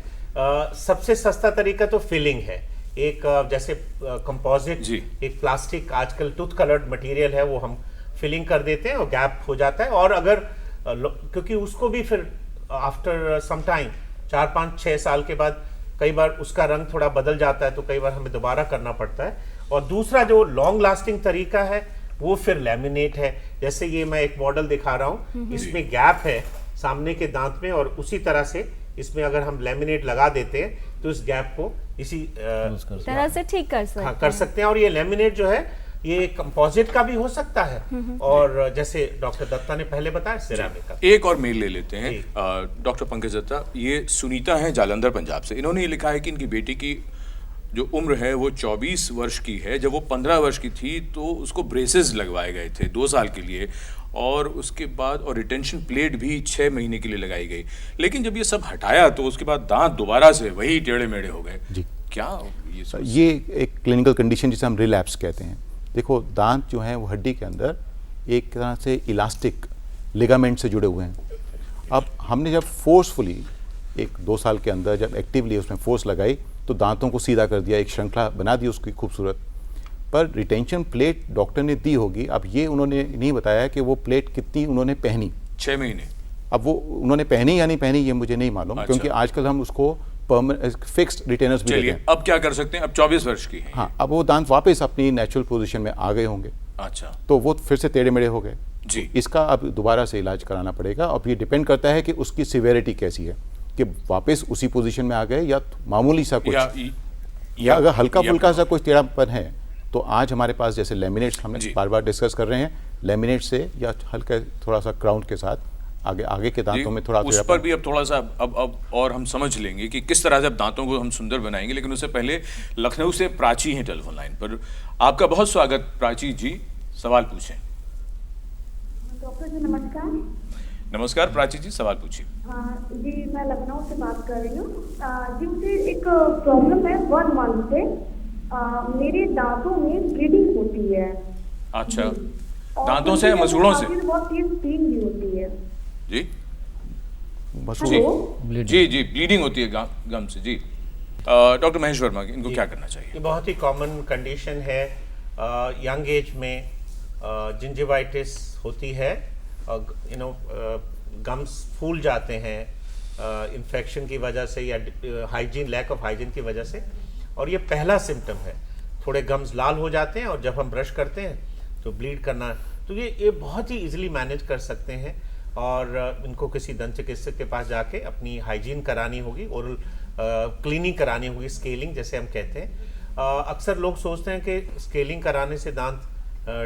सबसे सस्ता तरीका तो फिलिंग है। एक जैसे कंपोजिट एक प्लास्टिक आजकल टूथ कलर्ड मटेरियल है वो हम फिलिंग कर देते हैं और गैप हो जाता है। और अगर क्योंकि उसको भी फिर आफ्टर सम टाइम 4, 5, 6 साल के बाद कई बार उसका रंग थोड़ा बदल जाता है तो कई बार हमें दोबारा करना पड़ता है। और दूसरा जो लॉन्ग लास्टिंग तरीका है वो फिर लैमिनेट है। जैसे ये मैं एक मॉडल दिखा रहा हूँ, इसमें गैप है सामने के दांत में और उसी तरह से इसमें अगर हम लैमिनेट लगा देते हैं तो इस गैप को इसी तरह से ठीक कर सकते हैं। कर सकते हैं। और ये लैमिनेट जो है ये कंपोजिट का भी हो सकता है और जैसे डॉक्टर दत्ता ने पहले बताया सिरेमिक का। एक और मेल ले लेते हैं। डॉक्टर पंकज दत्ता, ये सुनीता है जालंधर पंजाब से। इन्होंने ये लिखा है कि इनकी बेटी की जो उम्र है वो 24 वर्ष की है। जब वो 15 वर्ष की थी तो उसको ब्रेसेस लगवाए गए थे 2 साल के लिए, और उसके बाद और रिटेंशन प्लेट भी 6 महीने के लिए लगाई गई। लेकिन जब ये सब हटाया तो उसके बाद दांत दोबारा से वही टेढ़े मेढ़े हो गए। जी, क्या ये एक क्लिनिकल कंडीशन जिसे हम रिलैप्स कहते हैं। देखो, दांत जो हैं वो हड्डी के अंदर एक तरह से इलास्टिक लिगामेंट से जुड़े हुए हैं। अब हमने जब फोर्सफुली 1-2 साल के अंदर जब एक्टिवली उसमें फोर्स लगाई तो दांतों को सीधा कर दिया, एक श्रृंखला बना दी उसकी खूबसूरत। पर रिटेंशन प्लेट डॉक्टर ने दी होगी, अब ये उन्होंने नहीं बताया कि वो प्लेट कितनी उन्होंने पहनी। 6 महीने। अब वो उन्होंने पहनी या नहीं पहनी ये मुझे नहीं मालूम। अच्छा। क्योंकि आजकल हम उसको फिक्स्ड रिटेनर्स भी देते हैं। अब क्या कर सकते हैं? अब 24 वर्ष की है। हाँ, अब वो दांत वापस अपनी नेचुरल पोजीशन में आ गए होंगे। अच्छा, तो वो फिर से टेढ़े मेढ़े हो गए जी। इसका अब दोबारा से इलाज कराना पड़ेगा। अब ये डिपेंड करता है कि उसकी सिवेरिटी कैसी है, कि वापस उसी पोजीशन में आ गए या मामूली सा कुछ, या अगर हल्का फुल्का सा कुछ टेढ़ापन है तो आज हमारे पास जैसे लेमिनेट्स हमने बार बार डिस्कस कर रहे हैं, लेमिनेट से या हल्का थोड़ा सा क्राउन के साथ आगे के दांतों में थोड़ा उस पर भी अब थोड़ा सा अब और हम समझ लेंगे कि किस तरह से अब दांतों को हम सुंदर बनाएंगे। लेकिन उससे पहले लखनऊ से प्राची हैं टेलीफोन लाइन पर। आपका बहुत स्वागत प्राची जी, सवाल पूछें। डॉक्टर जी नमस्कार। नमस्कार प्राची जी, सवाल पूछिए। जी मैं लखनऊ से बात कर रही हूँ। जी मुझे एक प्रॉब्लम है 1 मंथ से, मेरे दांतों में ब्लीडिंग होती है। अच्छा, दांतों से मसूड़ों से? बहुत तेज पेन भी होती है जी। हेलो जी जी, ब्लीडिंग होती है गम से जी। डॉक्टर महेश वर्मा, इनको क्या करना चाहिए? ये बहुत ही कॉमन कंडीशन है। यंग एज में जिंजिवाइटिस होती है, गम्स फूल जाते हैं इन्फेक्शन की वजह से या हाइजीन, लैक ऑफ हाइजीन की वजह से, और ये पहला सिम्टम है। थोड़े गम्स लाल हो जाते हैं और जब हम ब्रश करते हैं तो ब्लीड करना, तो ये बहुत ही इजीली मैनेज कर सकते हैं। और इनको किसी दंत चिकित्सक के पास जाके अपनी हाइजीन करानी होगी, ओरल क्लीनिंग करानी होगी, स्केलिंग जैसे हम कहते हैं। अक्सर लोग सोचते हैं कि स्केलिंग कराने से दांत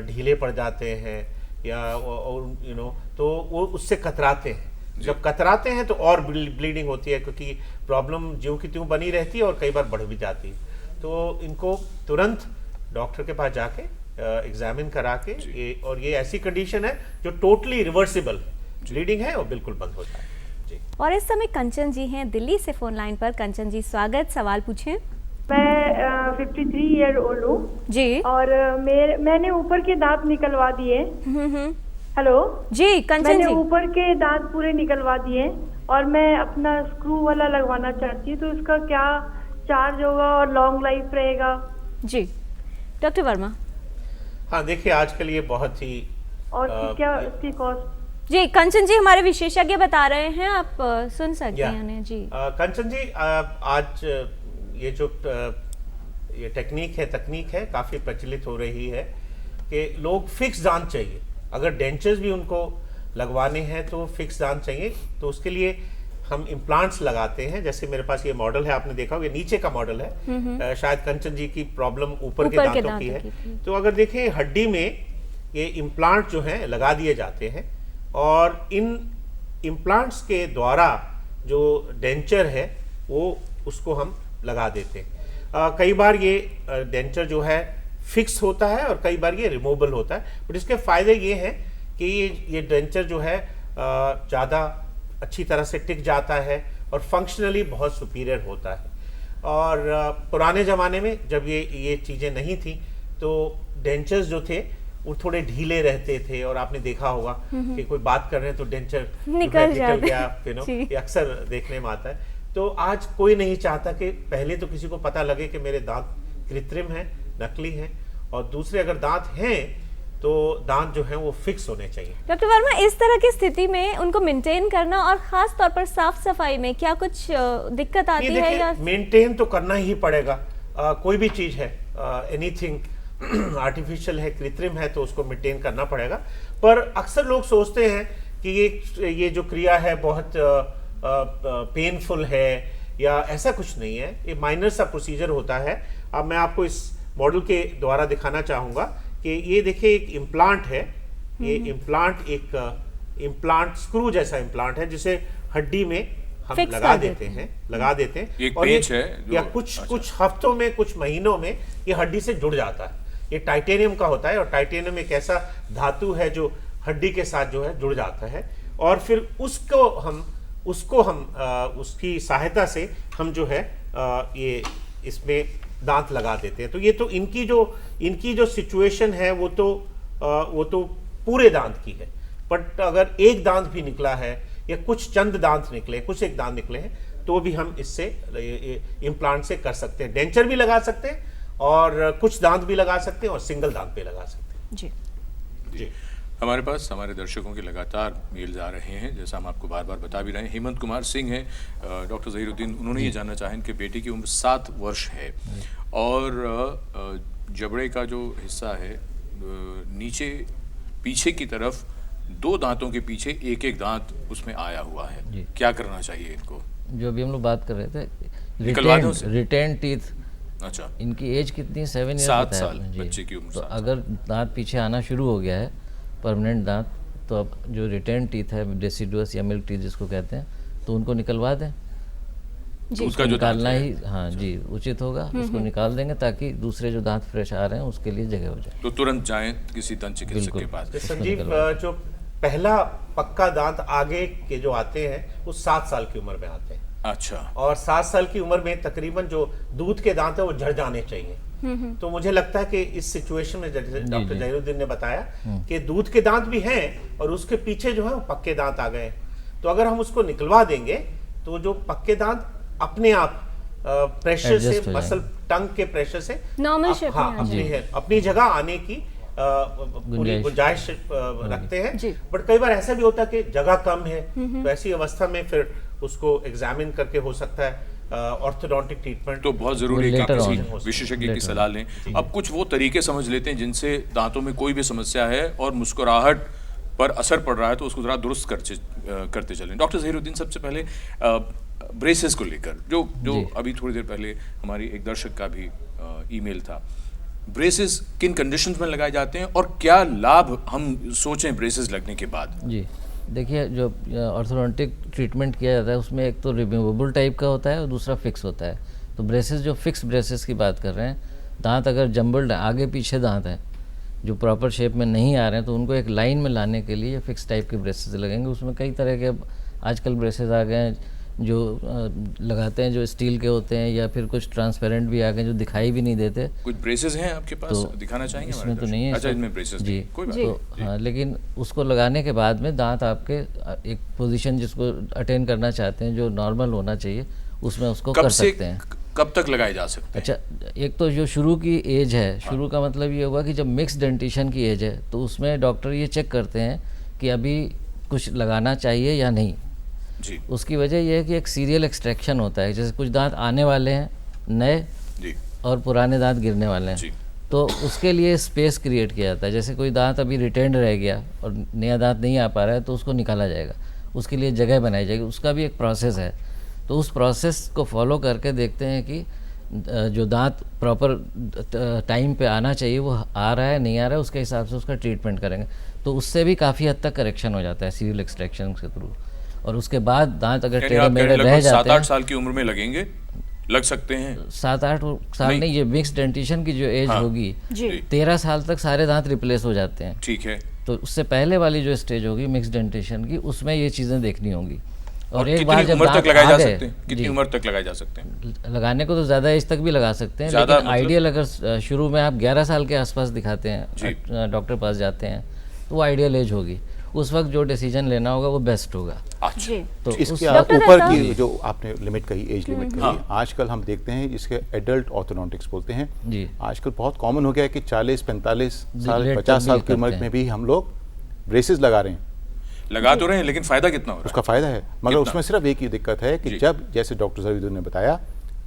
ढीले पड़ जाते हैं या और तो वो उससे कतराते हैं। जब कतराते हैं तो और ब्लीडिंग होती है, क्योंकि प्रॉब्लम ज्यों की त्यों बनी रहती है और कई बार बढ़ भी जाती है। तो इनको तुरंत डॉक्टर के पास जाके एग्जामिन करा के, ये ऐसी कंडीशन है जो टोटली रिवर्सिबल है, ब्लीडिंग है और बिल्कुल बंद हो जाए जी। और इस समय कंचन जी हैं दिल्ली से फोन लाइन पर। कंचन जी स्वागत, सवाल पूछें। मैं 53 ईयर ओल्ड हूँ जी, और मैंने ऊपर के दांत निकलवा दिए। हेलो जी कंचन जी, मैंने ऊपर के दांत पूरे निकलवा दिए और मैं अपना स्क्रू वाला लगवाना चाहती हूँ, तो इसका क्या चार्ज होगा और लॉन्ग लाइफ रहेगा? जी डॉक्टर वर्मा। हाँ देखिए, आजकल ये बहुत ही और क्या इसकी कॉस्ट? जी कंचन जी हमारे विशेषज्ञ बता रहे हैं, आप सुन सकते हैं उन्हें जी। कंचन जी, आज ये जो ये तकनीक है काफ़ी प्रचलित हो रही है कि लोग फिक्स दांत चाहिए। अगर डेंचर्स भी उनको लगवाने हैं तो फिक्स दांत चाहिए, तो उसके लिए हम इम्प्लांट्स लगाते हैं। जैसे मेरे पास ये मॉडल है, आपने देखा होगा, ये नीचे का मॉडल है। शायद कंचन जी की प्रॉब्लम ऊपर के दांतों की है। तो अगर देखें, हड्डी में ये इम्प्लांट जो हैं लगा दिए जाते हैं और इन इम्प्लांट्स के द्वारा जो डेंचर है वो उसको हम लगा देते हैं। कई बार ये डेंचर जो है फिक्स होता है और कई बार ये रिमूवेबल होता है, बट इसके फ़ायदे ये हैं कि ये डेंचर जो है ज़्यादा अच्छी तरह से टिक जाता है और फंक्शनली बहुत सुपीरियर होता है। और पुराने ज़माने में जब ये चीज़ें नहीं थी तो डेंचर्स जो थे वो थोड़े ढीले रहते थे, और आपने देखा होगा कि कोई बात कर रहे हैं तो डेंचर निकल गया, ये अक्सर देखने में आता है। तो आज कोई नहीं चाहता कि पहले तो किसी को पता लगे कि मेरे दांत कृत्रिम हैं, नकली हैं, और दूसरे अगर दांत हैं तो दांत जो है वो फिक्स होने चाहिए। डॉक्टर वर्मा, इस तरह की स्थिति में उनको मेंटेन करना और खास तौर पर साफ सफाई में क्या कुछ दिक्कत आती है? या मेंटेन तो करना ही पड़ेगा। कोई भी चीज है, एनीथिंग आर्टिफिशियल है, कृत्रिम है, तो उसको मेंटेन करना पड़ेगा। पर अक्सर लोग सोचते हैं कि ये जो क्रिया है बहुत पेनफुल है, या ऐसा कुछ नहीं है। ये माइनर सा प्रोसीजर होता है। अब मैं आपको इस मॉडल के द्वारा दिखाना चाहूँगा। कि ये देखिए एक इम्प्लांट है, ये इम्प्लांट एक इम्प्लांट स्क्रू जैसा इम्प्लांट है जिसे हड्डी में हम Fix लगा कर देते हैं, लगा देते हैं। एक और पेच है या जो- कुछ अच्छा। कुछ हफ्तों में, कुछ महीनों में ये हड्डी से जुड़ जाता है। ये टाइटेनियम का होता है और टाइटेनियम एक ऐसा धातु है जो हड्डी के साथ जो है जुड़ जाता है और फिर उसको हम उसकी सहायता से हम जो है ये इसमें दांत लगा देते हैं। तो ये तो इनकी जो सिचुएशन है वो तो पूरे दांत की है। बट अगर एक दांत भी निकला है या कुछ चंद दांत निकले, कुछ एक दांत निकले हैं, तो भी हम इससे इम्प्लांट से कर सकते हैं। डेंचर भी लगा सकते हैं और कुछ दांत भी लगा सकते हैं और सिंगल दांत भी लगा सकते हैं। जी जी हमारे पास हमारे दर्शकों के लगातार मेल्स आ रहे हैं, जैसा हम आपको बार बार बता भी रहे हैं। हेमंत कुमार सिंह हैं, डॉक्टर ज़हीरुद्दीन, उन्होंने ये जानना चाहें कि बेटी की उम्र 7 वर्ष है और जबड़े का जो हिस्सा है नीचे पीछे की तरफ 2 दांतों के पीछे एक एक दांत उसमें आया हुआ है। क्या करना चाहिए इनको? जो अभी हम लोग बात कर रहे थे, निकलवा दो उसे। Retain teeth. अच्छा, इनकी एज कितनी? 7 ईयर 7 साल बच्चे की उम्र। तो 7 अगर दांत पीछे आना शुरू हो गया है, परमानेंट दांत, तो अब जो रिटेन टीथ है, डेसिडुअस या मिल्क टीथ जिसको कहते हैं, तो उनको निकलवा दें। तो उसका जो दांत निकालना है, ही हाँ जी उचित होगा, उसको निकाल देंगे ताकि दूसरे जो दांत फ्रेश आ रहे हैं उसके लिए जगह हो जाए। तो तुरंत जाएं किसी दंत चिकित्सक के बिल्कुल। पास। संजीव, जो पहला पक्का दांत आगे के जो आते हैं वो 7 साल की उम्र में आते हैं। अच्छा, और 7 साल की उम्र में तकरीबन जो दूध के दांत है वो झड़ जाने चाहिए। तो मुझे लगता है कि इस सिचुएशन में जैसे डॉक्टर ज़हीरुद्दीन ने बताया कि दूध के दांत भी हैं और उसके पीछे जो है वो पक्के दांत आ गए हैं। तो अगर हम उसको निकलवा देंगे तो जो पक्के दांत अपने आप प्रेशर से, Adjust हो मसल टंग के प्रेशर से Normal shape में आ अपनी जगह आने की पूरी गुंजाइश रखते हैं। जी। बट कई बार ऐसा भी होता है कि जगह कम है, तो ऐसी अवस्था में फिर उसको एग्जामिन करके हो सकता है ऑर्थोडोंटिक ट्रीटमेंट। तो बहुत जरूरी है कि later किसी on। विशेषज्ञ की सलाह लें। अब कुछ वो तरीके समझ लेते हैं जिनसे दांतों में कोई भी समस्या है और मुस्कुराहट पर असर पड़ रहा है तो उसको जरा दुरुस्त करते चलें। डॉक्टर ज़हीरुद्दीन, सबसे पहले ब्रेसेस को लेकर जो अभी थोड़ी देर पहले हमारी एक दर्शक का भी ईमेल था, ब्रेसेस किन कंडीशंस में लगाए जाते हैं और क्या लाभ हम सोचें ब्रेसेस लगने के बाद? जी देखिए, जो ऑर्थोडोंटिक ट्रीटमेंट किया जाता है उसमें एक तो रिमूवेबल टाइप का होता है और दूसरा फिक्स होता है। तो ब्रेसेस, जो फिक्स ब्रेसेस की बात कर रहे हैं, दांत अगर जम्बल्ड आगे पीछे दांत हैं जो प्रॉपर शेप में नहीं आ रहे हैं, तो उनको एक लाइन में लाने के लिए फिक्स टाइप के ब्रेसेस लगेंगे। उसमें कई तरह के आजकल ब्रेसेस आ गए हैं जो लगाते हैं, जो स्टील के होते हैं या फिर कुछ ट्रांसपेरेंट भी आ गए जो दिखाई भी नहीं देते। कुछ ब्रेसेस हैं आपके पास, तो दिखाना चाहेंगे? इसमें तो नहीं है। अच्छा, इनमें ब्रेसेस जी, कोई बात तो नहीं। हाँ, लेकिन उसको लगाने के बाद में दांत आपके एक पोजीशन जिसको अटेन करना चाहते हैं, जो नॉर्मल होना चाहिए, उसमें उसको कर सकते हैं। कब तक लगाए जा सकते हैं? अच्छा, एक तो जो शुरू की एज है, शुरू का मतलब ये होगा कि जब मिक्स डेंटिशन की एज है तो उसमें डॉक्टर ये चेक करते हैं कि अभी कुछ लगाना चाहिए या नहीं। जी। उसकी वजह यह है कि एक सीरियल एक्सट्रैक्शन होता है, जैसे कुछ दांत आने वाले हैं नए जी। और पुराने दांत गिरने वाले जी। हैं, तो उसके लिए स्पेस क्रिएट किया जाता है। जैसे कोई दांत अभी रिटेंड रह गया और नया दांत नहीं आ पा रहा है तो उसको निकाला जाएगा, उसके लिए जगह बनाई जाएगी, उसका भी एक प्रोसेस है। तो उस प्रोसेस को फॉलो करके देखते हैं कि जो दांत प्रॉपर टाइम पे आना चाहिए वो आ रहा है नहीं आ रहा है, उसके हिसाब से उसका ट्रीटमेंट करेंगे। तो उससे भी काफ़ी हद तक करेक्शन हो जाता है सीरियल एक्सट्रैक्शन के थ्रू। और उसके बाद दांत अगर टेढ़े मेढ़े रह जाते हैं, 7-8 साल की उम्र में लगेंगे, लग सकते हैं। 7-8 साल नहीं, ये मिक्स डेंटिशन की जो एज होगी 13 साल तक सारे दांत रिप्लेस हो जाते हैं। ठीक है। तो उससे पहले वाली जो स्टेज होगी मिक्स डेंटिशन की, उसमें ये चीज़ें देखनी होंगी। और एक बार जब उम्र दांत तक लगाए आ जा गए, सकते हैं? कितनी उम्र तक लगाए जा सकते हैं? लगाने को तो ज़्यादा एज तक भी लगा सकते हैं, ज़्यादा लेकिन मतलब? आइडियल अगर शुरू में आप 11 साल के आसपास दिखाते हैं, डॉक्टर पास जाते हैं, तो वो आइडियल एज होगी। उस वक्त जो डिसीजन लेना होगा वो बेस्ट होगा। अच्छा। तो इसके डॉक्टर ऊपर दत्ता- की जो आपने लिमिट कही, एज लिमिट कही, आजकल हम देखते हैं जिसके एडल्ट ऑर्थोडोंटिक्स बोलते हैं। जी। आजकल बहुत कॉमन हो गया है कि 40-45 साल, लेट 50 तक साल भी की उम्र करते में भी हम लोग ब्रेसेस लगा रहे हैं। लगा तो रहे हैं, लेकिन फायदा कितना हो रहा उसका फ़ायदा है, मगर कितना? उसमें सिर्फ एक ही दिक्कत है कि जी। जब, जैसे डॉक्टर ज़हीरुद्दीन ने बताया,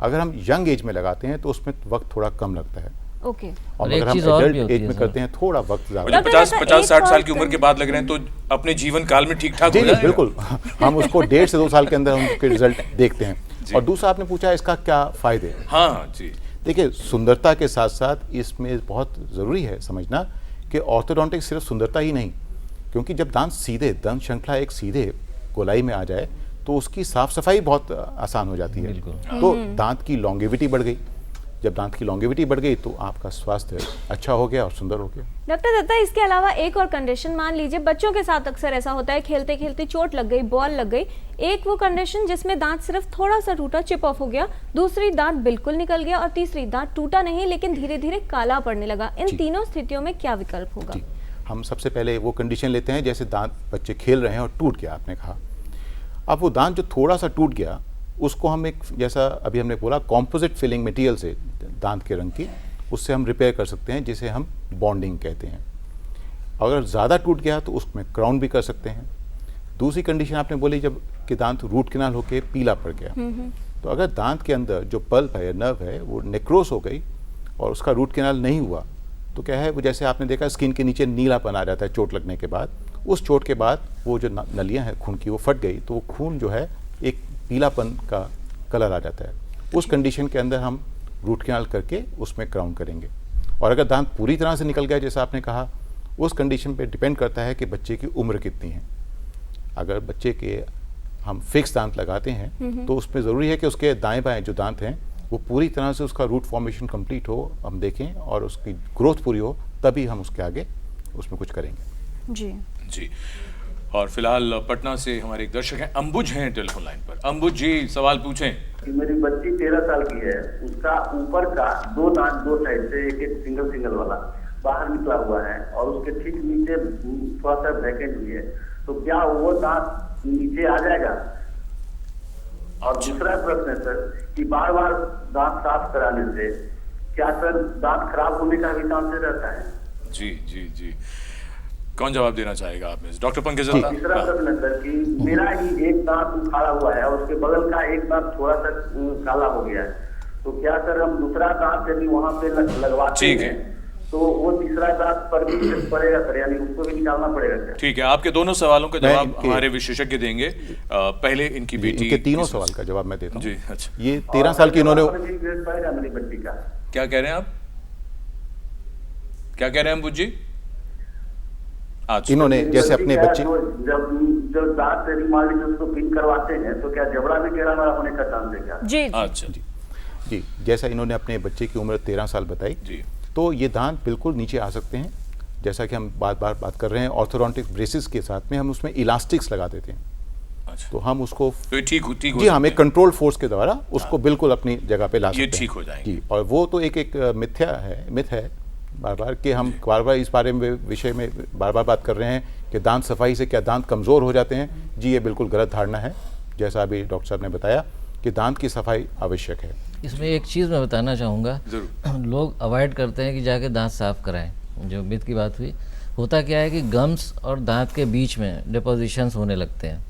अगर हम यंग एज में लगाते हैं तो उसमें वक्त थोड़ा कम लगता है, ओके। और एक अगर हम चीज़ और भी एडल्ट होती एज है में सर। करते हैं थोड़ा वक्त ज़्यादा है? लगता 50-60 साल की एक उम्र के बाद लग रहे हैं तो अपने जीवन काल में ठीक ठाक है। हो जी जी जाएगा। बिल्कुल, हम उसको 1.5 से 2 साल के अंदर हम उसके रिजल्ट देखते हैं। और दूसरा आपने पूछा इसका क्या फ़ायदे। हाँ जी। देखिए, सुंदरता के साथ साथ इसमें बहुत ज़रूरी है समझना कि ऑर्थोडोंटिक्स सिर्फ सुंदरता ही नहीं, क्योंकि जब दांत सीधे, दंत श्रृंखला एक सीधे गोलाई में आ जाए तो उसकी साफ सफाई बहुत आसान हो जाती है। तो दांत की लॉन्गेविटी बढ़ गई। जब दांत की लॉन्गेविटी बढ़ गई तो आपका स्वास्थ्य अच्छा हो गया और सुंदर हो गया। डॉक्टर दत्ता, इसके अलावा एक और कंडीशन, मान लीजिए बच्चों के साथ अक्सर ऐसा होता है, खेलते खेलते चोट लग गई, बॉल लग गई, एक वो कंडीशन जिसमें दांत सिर्फ थोड़ा सा टूटा, चिप ऑफ हो गया, दूसरी दांत बिल्कुल निकल गया और तीसरी दांत टूटा नहीं लेकिन धीरे धीरे काला पड़ने लगा। इन तीनों स्थितियों में क्या विकल्प होगा? हम सबसे पहले वो कंडीशन लेते हैं जैसे दांत बच्चे खेल रहे हैं और टूट गया, आपने कहा। अब वो दांत जो थोड़ा सा टूट गया उसको हम एक, जैसा अभी हमने बोला, कॉम्पोजिट फिलिंग मटेरियल से, दांत के रंग की, उससे हम रिपेयर कर सकते हैं, जिसे हम बॉन्डिंग कहते हैं। अगर ज़्यादा टूट गया तो उसमें क्राउन भी कर सकते हैं। दूसरी कंडीशन आपने बोली जब कि दांत रूट कैनाल होकर पीला पड़ गया, तो अगर दांत के अंदर जो पल्प है या नर्व है वो नेक्रोस हो गई और उसका रूट कैनाल नहीं हुआ तो क्या है, वो जैसे आपने देखा स्किन के नीचे नीलापन आ जाता है चोट लगने के बाद। उस चोट के बाद वो जो नलियाँ हैं खून की वो फट गई तो वो खून जो है एक पीलापन का कलर आ जाता है। उस कंडीशन के अंदर हम रूट कैनाल करके उसमें क्राउन करेंगे। और अगर दांत पूरी तरह से निकल गया जैसा आपने कहा, उस कंडीशन पे डिपेंड करता है कि बच्चे की उम्र कितनी है। अगर बच्चे के हम फिक्स दांत लगाते हैं तो उसमें ज़रूरी है कि उसके दाएं बाएं जो दांत हैं वो पूरी तरह से उसका रूट फॉर्मेशन कंप्लीट हो, हम देखें, और उसकी ग्रोथ पूरी हो, तभी हम उसके आगे उसमें कुछ करेंगे। जी जी। और फिलहाल पटना से हमारे एक दर्शक हैं, अंबुज हैं टेलीफोन लाइन पर। अंबुज जी, सवाल पूछें। मेरी बच्ची 13 साल की है, उसका ऊपर का 2 दांत 2 साइड से एक सिंगल वाला बाहर निकला हुआ है और उसके ठीक नीचे थोड़ा सा वैकेंट भी है, तो क्या वो दांत नीचे आ जाएगा? और दूसरा प्रश्न है सर कि बार बार दांत साफ कराने से क्या सर दांत खराब होने का भी चांस रहता है? जी जी जी, कौन जवाब देना चाहेगा आप में? डॉक्टर पंकज। तीसरा प्रश्न है सर कि मेरा ही एक दांत उखाड़ा हुआ है और उसके बगल का एक दांत थोड़ा सा काला हो गया है, तो क्या सर हम दूसरा दांत यदि वहाँ पे लगवाते हैं तो वो तीसरा दांत पर भी पड़ेगा सर, यानी उसको भी निकालना पड़ेगा सर? ठीक है, आपके दोनों सवालों का जवाब हमारे विशेषज्ञ देंगे। पहले इनकी बेटी के तीनों सवाल का जवाब मैं देता हूँ। जी, अच्छा। ये 13 साल की इन्होंने, मेरी बच्ची का क्या कह रहे हैं आप? क्या कह रहे हैं अंबुज जी? इन्होंने जैसे अपने बच्चे जब दांत मान लीजिए उसको पिन करवाते हैं तो क्या जबड़ा भी टेढ़ा मेढ़ा होने का चांस है क्या? जी अच्छा जी, जैसा इन्होंने अपने बच्चे की उम्र 13 साल बताई जी, तो ये दांत बिल्कुल नीचे आ सकते हैं। जैसा कि हम बात कर रहे हैं ऑर्थोडोंटिक ब्रेसेस के साथ में हम उसमें इलास्टिक्स लगा देते हैं। अच्छा, तो हम उसको तो ठीक हो जी, हम एक कंट्रोल फोर्स के द्वारा उसको बिल्कुल अपनी जगह पे ला सकते हैं, ये ठीक हो जाएंगे। जी, और वो तो एक मिथ है बार कि हम बार इस बारे में विषय में बार बात कर रहे हैं कि दांत सफाई से क्या दांत कमज़ोर हो जाते हैं। जी, ये बिल्कुल गलत धारणा है। जैसा अभी डॉक्टर साहब ने बताया कि दांत की सफाई आवश्यक है। इसमें एक चीज़ मैं बताना चाहूँगा, लोग अवॉइड करते हैं कि जाके दांत साफ कराएं, जो मिथ की बात हुई। होता क्या है कि गम्स और दांत के बीच में डिपोजिशंस होने लगते हैं।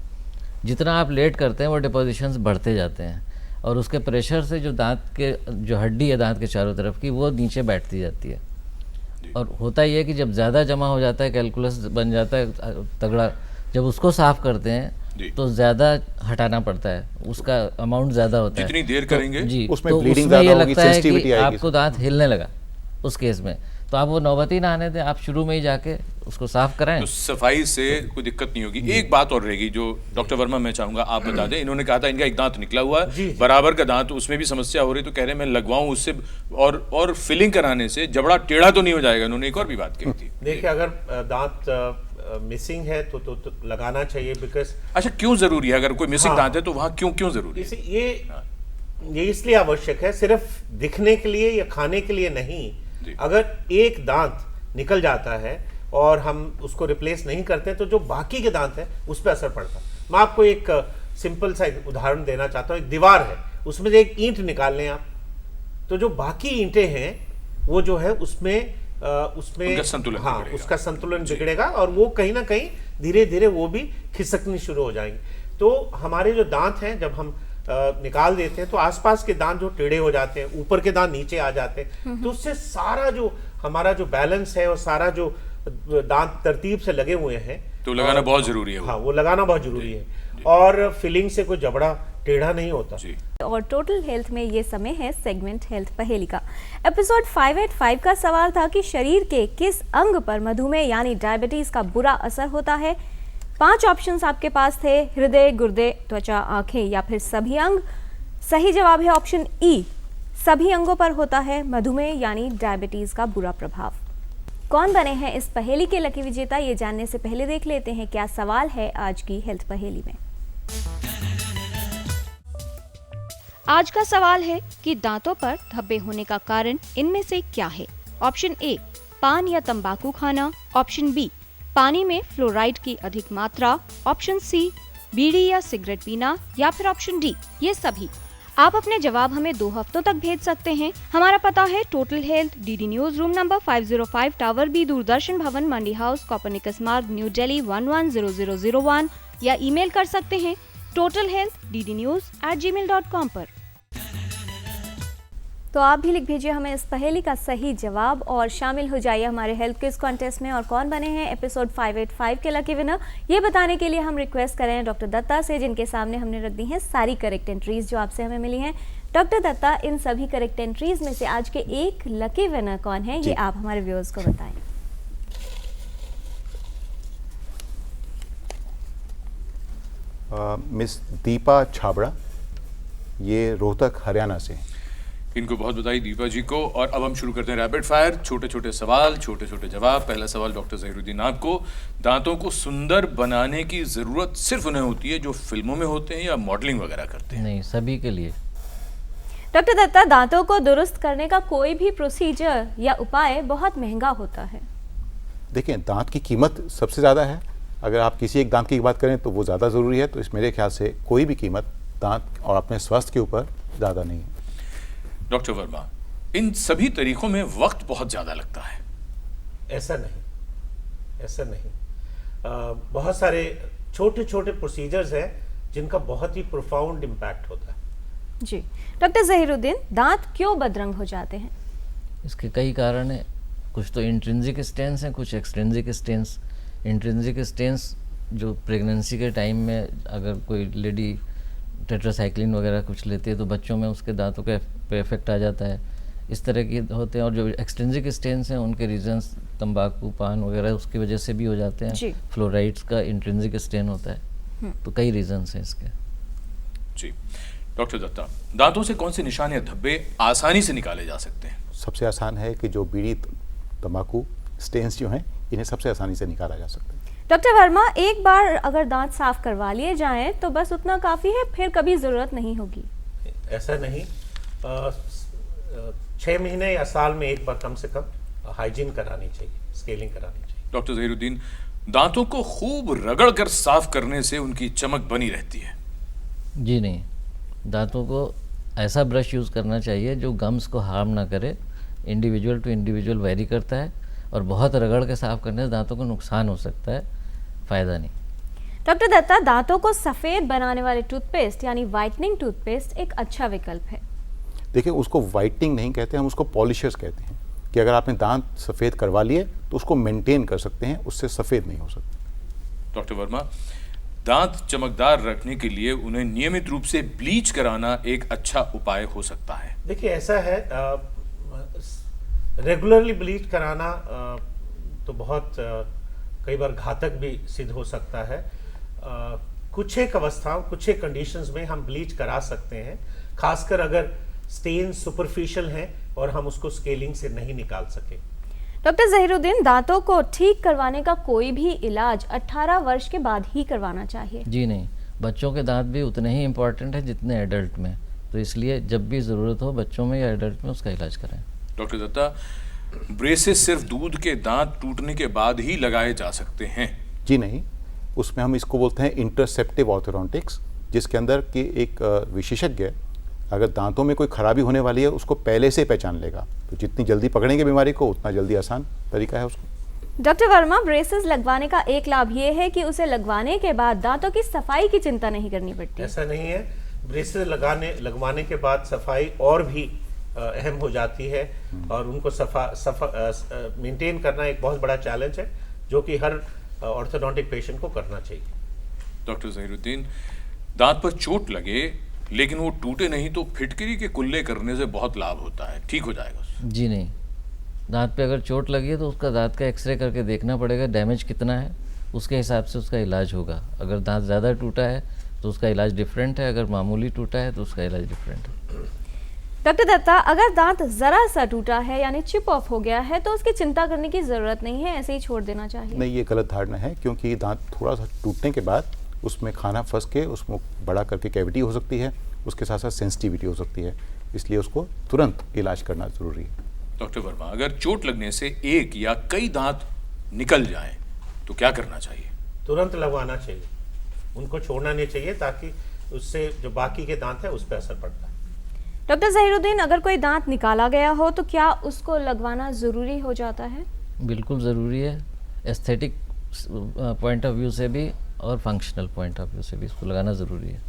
जितना आप लेट करते हैं वो डिपोजिशंस बढ़ते जाते हैं और उसके प्रेशर से जो दांत के जो हड्डी है दांत के चारों तरफ की वो नीचे बैठती जाती है। और होता ये है कि जब ज़्यादा जमा हो जाता है, कैलकुलस बन जाता है तगड़ा, जब उसको साफ़ करते हैं तो ज़्यादा हटाना पड़ता है, उसका अमाउंट ज़्यादा होता है। जितनी देर करेंगे जी, उसमें तो ब्लीडिंग उसमें ये ज़्यादा होगी, लगता है सेंसिटिविटी कि आएगी। आपको दांत हिलने लगा उस केस में, तो आप वो नौबती ना आने दें, आप शुरू में ही जाके उसको साफ कराएं। तो सफाई से कोई दिक्कत नहीं होगी। एक बात और रहेगी जो डॉक्टर वर्मा मैं चाहूंगा आप बता दें। इन्होंने कहा था इनका एक दांत निकला हुआ है, बराबर का दांत, उसमें भी समस्या हो रही, तो कह रहे हैं मैं लगवाऊं उससे, और फिलिंग कराने से जबड़ा टेढ़ा तो नहीं हो जाएगा। इन्होंने एक और भी बात कही थी। देखिए, अगर दांत मिसिंग है तो लगाना चाहिए, बिकॉज अच्छा, क्यों जरूरी है? अगर कोई मिसिंग दांत है तो वहां क्यों जरूरी है? ये इसलिए आवश्यक है, सिर्फ दिखने के लिए या खाने के लिए नहीं। अगर एक दांत निकल जाता है और हम उसको रिप्लेस नहीं करते तो जो बाकी के दांत है उस पर असर पड़ता है। मैं आपको एक सिंपल सा उदाहरण देना चाहता हूँ। एक दीवार है, उसमें से एक ईंट निकाल लें आप, तो जो बाकी ईंटें हैं वो जो है उसमें उसका संतुलन बिगड़ेगा और वो कहीं ना कहीं धीरे धीरे वो भी खिसकनी शुरू हो जाएंगे। तो हमारे जो दांत हैं जब हम निकाल देते हैं तो आसपास के दांत जो टेढ़े हो जाते हैं, ऊपर के दांत नीचे आ जाते हैं, तो उससे सारा जो हमारा जो बैलेंस है और सारा जो दांत तरतीब से लगे हुए हैं, तो लगाना बहुत जरूरी है। हाँ, वो लगाना बहुत जरूरी है। और फिलिंग से कोई जबड़ा टेढ़ा नहीं होता। और टोटल हेल्थ में ये समय है सेगमेंट हेल्थ पहेली का। एपिसोड 585 का सवाल था कि शरीर के किस अंग पर मधुमेह यानी डायबिटीज का बुरा असर होता है। 5 ऑप्शंस आपके पास थे, हृदय, गुर्दे, त्वचा, आंखें या फिर सभी अंग। सही जवाब है ऑप्शन ई, सभी अंगों पर होता है मधुमेह यानी डायबिटीज का बुरा प्रभाव। कौन बने हैं इस पहेली के लकी विजेता, ये जानने से पहले देख लेते हैं क्या सवाल है आज की हेल्थ पहेली में। आज का सवाल है कि दांतों पर धब्बे होने का कारण इनमें से क्या है। ऑप्शन ए, पान या तंबाकू खाना। ऑप्शन बी, पानी में फ्लोराइड की अधिक मात्रा। ऑप्शन सी, बीड़ी या सिगरेट पीना। या फिर ऑप्शन डी, ये सभी। आप अपने जवाब हमें 2 हफ्तों तक भेज सकते हैं। हमारा पता है total health, DD news, room number 505, tower B, Doordarshan Bhavan, Mandi House, Copernicus Marg, New Delhi 110001, या ईमेल कर सकते हैं totalhealth@gmail.com पर। तो आप भी लिख भेजिए हमें इस पहेली का सही जवाब और शामिल हो जाइए हमारे हेल्थ क्विज कॉन्टेस्ट में। और कौन बने हैं एपिसोड 585 के लकी विनर, ये बताने के लिए हम रिक्वेस्ट कर रहे हैं डॉक्टर दत्ता से, जिनके सामने हमने रख दी हैं सारी करेक्ट एंट्रीज जो आपसे हमें मिली हैं। डॉक्टर दत्ता, इन सभी करेक्ट एंट्रीज में से आज के एक लकी विनर कौन है, ये आप हमारे व्यूअर्स को बताएं। मिस दीपा छाबड़ा, ये रोहतक हरियाणा से। इनको बहुत बधाई दीपा जी को। और अब हम शुरू करते हैं रैपिड फायर, छोटे छोटे सवाल, छोटे छोटे जवाब। पहला सवाल डॉक्टर ज़हीरुद्दीन आपको, दांतों को सुंदर बनाने की ज़रूरत सिर्फ उन्हें होती है जो फिल्मों में होते हैं या मॉडलिंग वगैरह करते हैं? नहीं, सभी के लिए। डॉक्टर दत्ता, दांतों को दुरुस्त करने का कोई भी प्रोसीजर या उपाय बहुत महंगा होता है। देखिए, दांत की कीमत सबसे ज़्यादा है। अगर आप किसी एक दांत की बात करें तो वो ज़्यादा ज़रूरी है। तो इस मेरे ख्याल से कोई भी कीमत दांत और अपने स्वास्थ्य के ऊपर ज़्यादा नहीं है। डॉक्टर वर्मा, इन सभी तरीकों में वक्त बहुत ज़्यादा लगता है। ऐसा नहीं, ऐसा नहीं। बहुत सारे छोटे छोटे प्रोसीजर्स हैं जिनका बहुत ही प्रोफाउंड इम्पैक्ट होता है। जी डॉक्टर ज़हीरुद्दीन, दांत क्यों बदरंग हो जाते हैं? इसके कई कारण हैं। कुछ तो इंट्रिंसिक स्टेन्स हैं, कुछ एक्सट्रिंसिक स्टेन्स। इंट्रिंसिक स्टेन्स जो प्रेगनेंसी के टाइम में अगर कोई लेडी टेट्रासाइक्लिन वगैरह कुछ लेती है तो बच्चों में उसके दांतों पे इफेक्ट आ जाता है, इस तरह के होते हैं। और जो एक्सट्रिंसिक स्टेन्स हैं उनके रीजंस तंबाकू, पान वगैरह उसकी वजह से भी हो जाते हैं। फ्लोराइड्स का इंट्रिंसिक स्टेन होता है, तो कई रीजंस हैं इसके। जी डॉक्टर दत्ता, दांतों से कौन से निशान या धब्बे आसानी से निकाले जा सकते हैं? सबसे आसान है कि जो बीड़ी, तंबाकू, स्टेन्स जो हैं, इन्हें सबसे आसानी से निकाला जा सकता है। डॉक्टर वर्मा, एक बार अगर दांत साफ करवा लिए जाएं तो बस उतना काफ़ी है, फिर कभी ज़रूरत नहीं होगी? ऐसा नहीं। 6 महीने या साल में एक बार कम से कम हाइजीन करानी चाहिए, स्केलिंग करानी चाहिए। डॉक्टर ज़हीरुद्दीन, दांतों को खूब रगड़ कर साफ करने से उनकी चमक बनी रहती है? जी नहीं, दांतों को ऐसा ब्रश यूज़ करना चाहिए जो गम्स को हार्म ना करे। इंडिविजुअल टू इंडिविजुअल वेरी करता है, और बहुत रगड़ के साफ करने से दांतों को नुकसान हो सकता है, फ़ायदा नहीं। डॉक्टर दत्ता, दांतों को सफ़ेद बनाने वाले टूथपेस्ट यानी वाइटनिंग टूथपेस्ट एक अच्छा विकल्प है। देखिए, उसको वाइटनिंग नहीं कहते, हम उसको पॉलिशर्स कहते हैं। कि अगर आपने दांत सफ़ेद करवा लिए तो उसको मेंटेन कर सकते हैं, उससे सफ़ेद नहीं हो सकते। डॉक्टर वर्मा, दांत चमकदार रखने के लिए उन्हें नियमित रूप से ब्लीच कराना एक अच्छा उपाय हो सकता है? देखिए, ऐसा है, रेगुलरली ब्लीच कराना तो बहुत कई बार घातक भी सिद्ध हो सकता है। कुछ एक अवस्थाओं, कुछ एक कंडीशंस में हम ब्लीच करा सकते हैं, खासकर अगर स्टेन सुपरफिशियल हैं और हम उसको स्केलिंग से नहीं निकाल सके। डॉक्टर ज़हीरुद्दीन, दांतों को ठीक करवाने का कोई भी इलाज 18 वर्ष के बाद ही करवाना चाहिए? जी नहीं, बच्चों के दांत भी उतने ही इम्पोर्टेंट हैं जितने एडल्ट में, तो इसलिए जब भी ज़रूरत हो बच्चों में या एडल्ट में उसका इलाज करें। डॉक्टर दत्ता, ब्रेसेस सिर्फ दूध के दांत टूटने के बाद ही लगाए जा सकते हैं? जी नहीं, उसमें हम इसको बोलते हैं इंटरसेप्टिव ऑर्थोडोंटिक्स, जिसके अंदर कि एक विशेषज्ञ अगर दांतों में कोई खराबी होने वाली है उसको पहले से पहचान लेगा। तो जितनी जल्दी पकड़ेंगे बीमारी को उतना जल्दी आसान तरीका है उसको। डॉक्टर वर्मा, ब्रेसेस लगवाने का एक लाभ ये है कि उसे लगवाने के बाद दांतों की सफाई की चिंता नहीं करनी पड़ती। ऐसा नहीं है, ब्रेसेस लगवाने के बाद सफाई और भी अहम हो जाती है, और उनको मेंटेन करना एक बहुत बड़ा चैलेंज है जो कि हर ऑर्थोडोंटिक पेशेंट को करना चाहिए। डॉक्टर ज़हीरुद्दीन, दांत पर चोट लगे लेकिन वो टूटे नहीं तो फिटकरी के कुल्ले करने से बहुत लाभ होता है, ठीक हो जाएगा? जी नहीं, दांत पे अगर चोट लगी है तो उसका दांत का एक्सरे करके देखना पड़ेगा डैमेज कितना है, उसके हिसाब से उसका इलाज होगा। अगर दांत ज़्यादा टूटा है तो उसका इलाज डिफरेंट है, अगर मामूली टूटा है तो उसका इलाज डिफरेंट है। डॉक्टर दत्ता, अगर दांत जरा सा टूटा है यानी चिप ऑफ हो गया है तो उसकी चिंता करने की ज़रूरत नहीं है, ऐसे ही छोड़ देना चाहिए? नहीं, ये गलत धारणा है, क्योंकि दांत थोड़ा सा टूटने के बाद उसमें खाना फंस के उसमें बड़ा करके कैविटी हो सकती है, उसके साथ साथ सेंसिटिविटी हो सकती है, इसलिए उसको तुरंत इलाज करना ज़रूरी है। डॉक्टर वर्मा, अगर चोट लगने से एक या कई दांत निकल जाएं तो क्या करना चाहिए? तुरंत लगवाना चाहिए, उनको छोड़ना नहीं चाहिए, ताकि उससे जो बाकी के दांत है उस पर असर पड़ता है। डॉक्टर ज़हीरुद्दीन, अगर कोई दांत निकाला गया हो तो क्या उसको लगवाना ज़रूरी हो जाता है? बिल्कुल ज़रूरी है, एस्थेटिक पॉइंट ऑफ व्यू से भी और फंक्शनल पॉइंट ऑफ व्यू से भी इसको लगाना ज़रूरी है।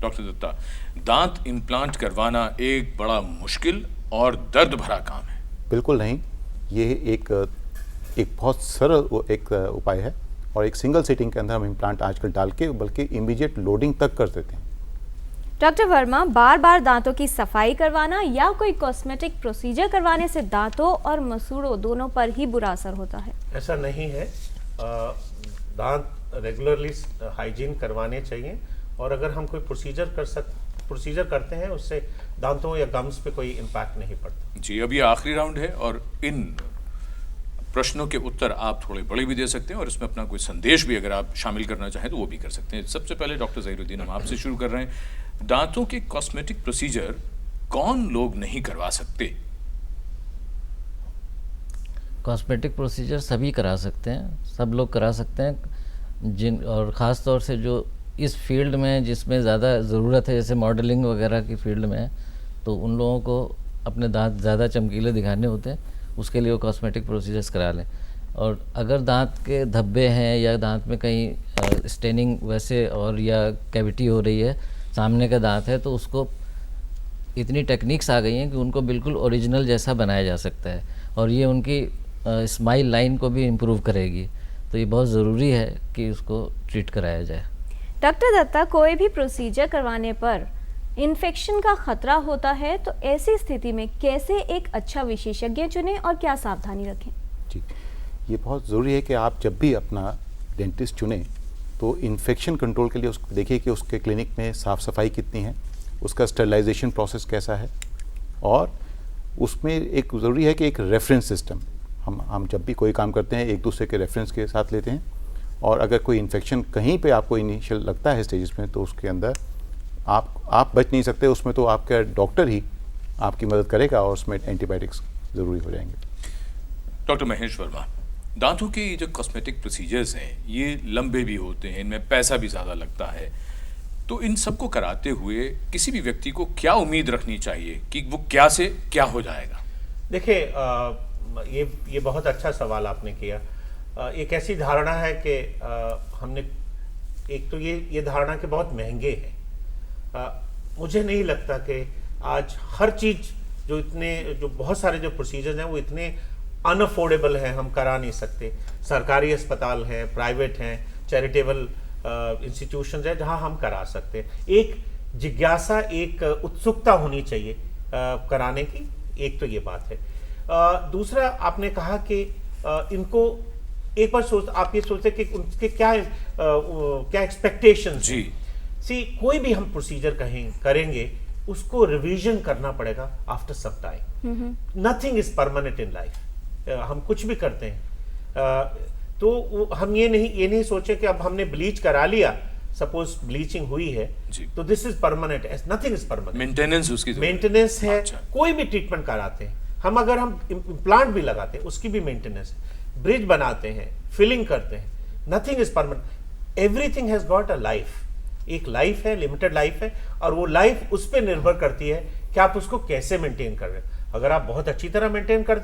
डॉक्टर दत्ता, दांत इम्प्लांट करवाना एक बड़ा मुश्किल और दर्द भरा काम है? बिल्कुल नहीं, ये एक बहुत सरल एक उपाय है और एक सिंगल सीटिंग के अंदर हम इम्प्लांट आजकल डाल के बल्कि इमीडिएट लोडिंग तक कर देते हैं। डॉक्टर वर्मा, बार बार दांतों की सफाई करवाना या कोई कॉस्मेटिक प्रोसीजर करवाने से दांतों और मसूड़ों दोनों पर ही बुरा असर होता है? ऐसा नहीं है, दांत रेगुलरली हाइजीन करवाने चाहिए, और अगर हम कोई प्रोसीजर करते हैं उससे दांतों या गम्स पे कोई इम्पैक्ट नहीं पड़ता। जी, अब ये आखिरी राउंड है और इन प्रश्नों के उत्तर आप थोड़े बड़े भी दे सकते हैं और इसमें अपना कोई संदेश भी अगर आप शामिल करना चाहें तो वो भी कर सकते हैं। सबसे पहले डॉक्टर ज़हीरुद्दीन, हम आपसे शुरू कर रहे हैं। दांतों के कॉस्मेटिक प्रोसीजर कौन लोग नहीं करवा सकते? कॉस्मेटिक प्रोसीजर सभी करा सकते हैं, सब लोग करा सकते हैं, और ख़ास तौर से जो इस फील्ड में जिसमें ज़्यादा ज़रूरत है, जैसे मॉडलिंग वगैरह की फील्ड में, तो उन लोगों को अपने दांत ज़्यादा चमकीले दिखाने होते हैं, उसके लिए वो कॉस्मेटिक प्रोसीजर्स करा लें। और अगर दांत के धब्बे हैं या दांत में कहीं स्टेनिंग वैसे और या कैविटी हो रही है, सामने का दांत है, तो उसको इतनी टेक्निक्स आ गई हैं कि उनको बिल्कुल ओरिजिनल जैसा बनाया जा सकता है, और ये उनकी स्माइल लाइन को भी इम्प्रूव करेगी। तो ये बहुत ज़रूरी है कि उसको ट्रीट कराया जाए। डॉक्टर दत्ता, कोई भी प्रोसीजर करवाने पर इन्फेक्शन का खतरा होता है, तो ऐसी स्थिति में कैसे एक अच्छा विशेषज्ञ चुनें और क्या सावधानी रखें? जी, ये बहुत ज़रूरी है कि आप जब भी अपना डेंटिस्ट चुनें तो इन्फेक्शन कंट्रोल के लिए उसको देखिए कि उसके क्लिनिक में साफ़ सफाई कितनी है, उसका स्टरलाइजेशन प्रोसेस कैसा है, और उसमें एक ज़रूरी है कि एक रेफरेंस सिस्टम, हम जब भी कोई काम करते हैं एक दूसरे के रेफरेंस के साथ लेते हैं, और अगर कोई इन्फेक्शन कहीं पे आपको इनिशियल लगता है स्टेजेस में तो उसके अंदर आप बच नहीं सकते, उसमें तो आपका डॉक्टर ही आपकी मदद करेगा और उसमें एंटीबायोटिक्स ज़रूरी हो जाएंगे। डॉक्टर महेश वर्मा, दांतों के जो कॉस्मेटिक प्रोसीजर्स हैं ये लंबे भी होते हैं, इनमें पैसा भी ज़्यादा लगता है, तो इन सबको कराते हुए किसी भी व्यक्ति को क्या उम्मीद रखनी चाहिए कि वो क्या से क्या हो जाएगा? देखिए, ये बहुत अच्छा सवाल आपने किया। एक ऐसी धारणा है कि हमने एक तो ये धारणा कि बहुत महंगे हैं। मुझे नहीं लगता कि आज हर चीज़ जो बहुत सारे जो प्रोसीजर्स हैं वो इतने अनअफोर्डेबल हैं, हम करा नहीं सकते। सरकारी अस्पताल हैं, प्राइवेट हैं, चैरिटेबल इंस्टीट्यूशंस हैं जहां हम करा सकते हैं। एक जिज्ञासा, एक उत्सुकता होनी चाहिए कराने की, एक तो ये बात है। दूसरा, आपने कहा कि इनको एक बार आप ये सोचते कि उनके क्या एक्सपेक्टेशंस हैं। कोई भी हम प्रोसीजर करेंगे उसको रिवीजन करना पड़ेगा after some time. Nothing is permanent in life. हम कुछ भी करते हैं तो हम ये नहीं सोचे कि अब हमने ब्लीच करा लिया, सपोज ब्लीचिंग हुई है तो this is permanent, nothing is permanent. Maintenance है। अच्छा। कोई भी ट्रीटमेंट कराते हैं अगर हम इम्प्लांट भी लगाते हैं उसकी भी मेंटेनेंस है, ब्रिज बनाते हैं, फिलिंग करते हैं, nothing is permanent. Everything has got a life. एक लाइफ है, लिमिटेड लाइफ है, और वो लाइफ उस पर निर्भर करती है कि आप उसको कैसे मेंटेन कर रहे हो। अगर आप बहुत अच्छी तरह मेंटेन कर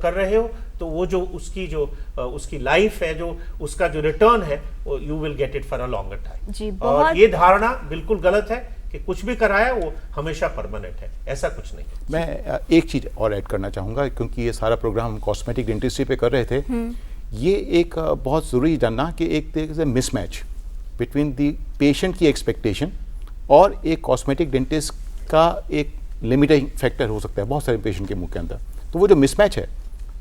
रहे हो तो वो जो उसकी लाइफ है, जो उसका जो रिटर्न है, you will get it for a longer time. और ये धारणा बिल्कुल गलत है कि कुछ भी कराया वो हमेशा परमानेंट है, ऐसा कुछ नहीं। मैं एक चीज और ऐड करना चाहूंगा, क्योंकि ये सारा प्रोग्राम हम कॉस्मेटिक डेंटिस्ट्री पे कर रहे थे। ये एक बहुत जरूरी जानना कि एक तरीके से मिसमैच बिटवीन दी पेशेंट की एक्सपेक्टेशन और एक कॉस्मेटिक डेंटिस्ट का एक लिमिटिंग फैक्टर हो सकता है बहुत सारे पेशेंट के मुंह के अंदर। तो वो जो मिसमैच है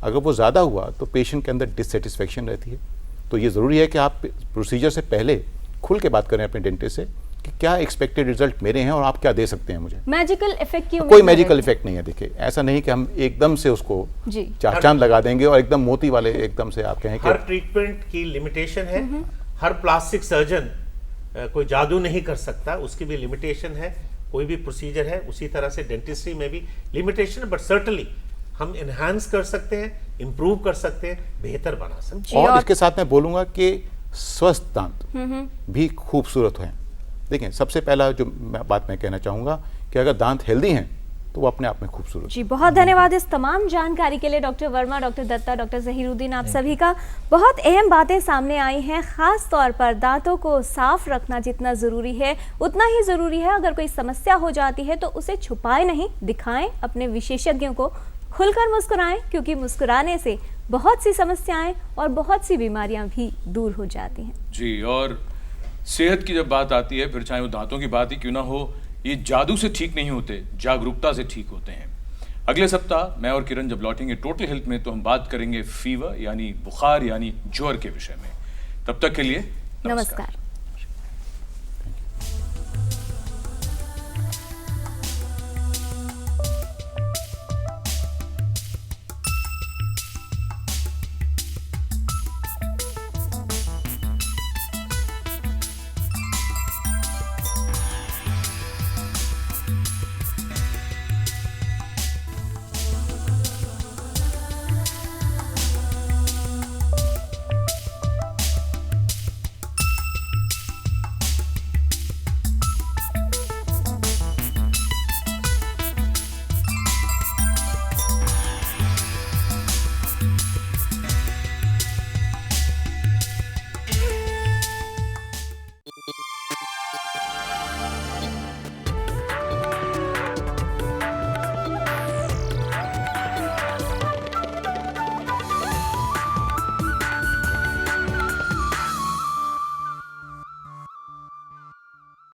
अगर वो ज़्यादा हुआ तो पेशेंट के अंदर डिससेटिस्फेक्शन रहती है। तो ये ज़रूरी है कि आप प्रोसीजर से पहले खुल के बात करें अपने डेंटिस्ट से कि क्या एक्सपेक्टेड रिजल्ट मेरे हैं और आप क्या दे सकते हैं मुझे। मैजिकल इफेक्ट की कोई मैजिकल इफेक्ट नहीं है। देखिए ऐसा नहीं कि हम एकदम से उसको चार चांद लगा देंगे और एकदम मोती वाले एकदम से आप कहें कि हर ट्रीटमेंट की लिमिटेशन है। हर प्लास्टिक सर्जन कोई जादू नहीं कर सकता, उसकी भी लिमिटेशन है। कोई भी प्रोसीजर है उसी तरह से डेंटिस्ट्री में भी लिमिटेशन, बट सर्टनली हम इनहांस कर सकते हैं, इंप्रूव कर सकते हैं, बेहतर बना सकते हैं। और इसके साथ मैं बोलूँगा कि स्वस्थ दांत भी खूबसूरत हैं। देखें सबसे पहला जो बात मैं कहना चाहूँगा कि अगर दांत हेल्दी हैं तो वो अपने आप में खूबसूरत। जी बहुत धन्यवाद इस तमाम जानकारी के लिए doctor Verma, doctor Datta, doctor Zahiruddin. आप सभी का बहुत अहम बातें सामने आई हैं। ख़ास तौर पर दांतों को साफ रखना जितना ज़रूरी है उतना ही ज़रूरी है अगर कोई समस्या हो जाती है तो उसे छुपाए नहीं, दिखाएं, अपने विशेषज्ञों को खुलकर मुस्कुराएं, क्योंकि मुस्कुराने से बहुत सी समस्याएं और बहुत सी बीमारियां भी दूर हो जाती हैं। जी, और सेहत की जब बात आती है, फिर चाहे वो दांतों की बात ही क्यों ना हो, ये जादू से ठीक नहीं होते, जागरूकता से ठीक होते हैं। अगले सप्ताह मैं और किरण जब लौटेंगे टोटल हेल्थ में तो हम बात करेंगे फीवर यानी बुखार यानी ज्वर के विषय में। तब तक के लिए नमस्कार।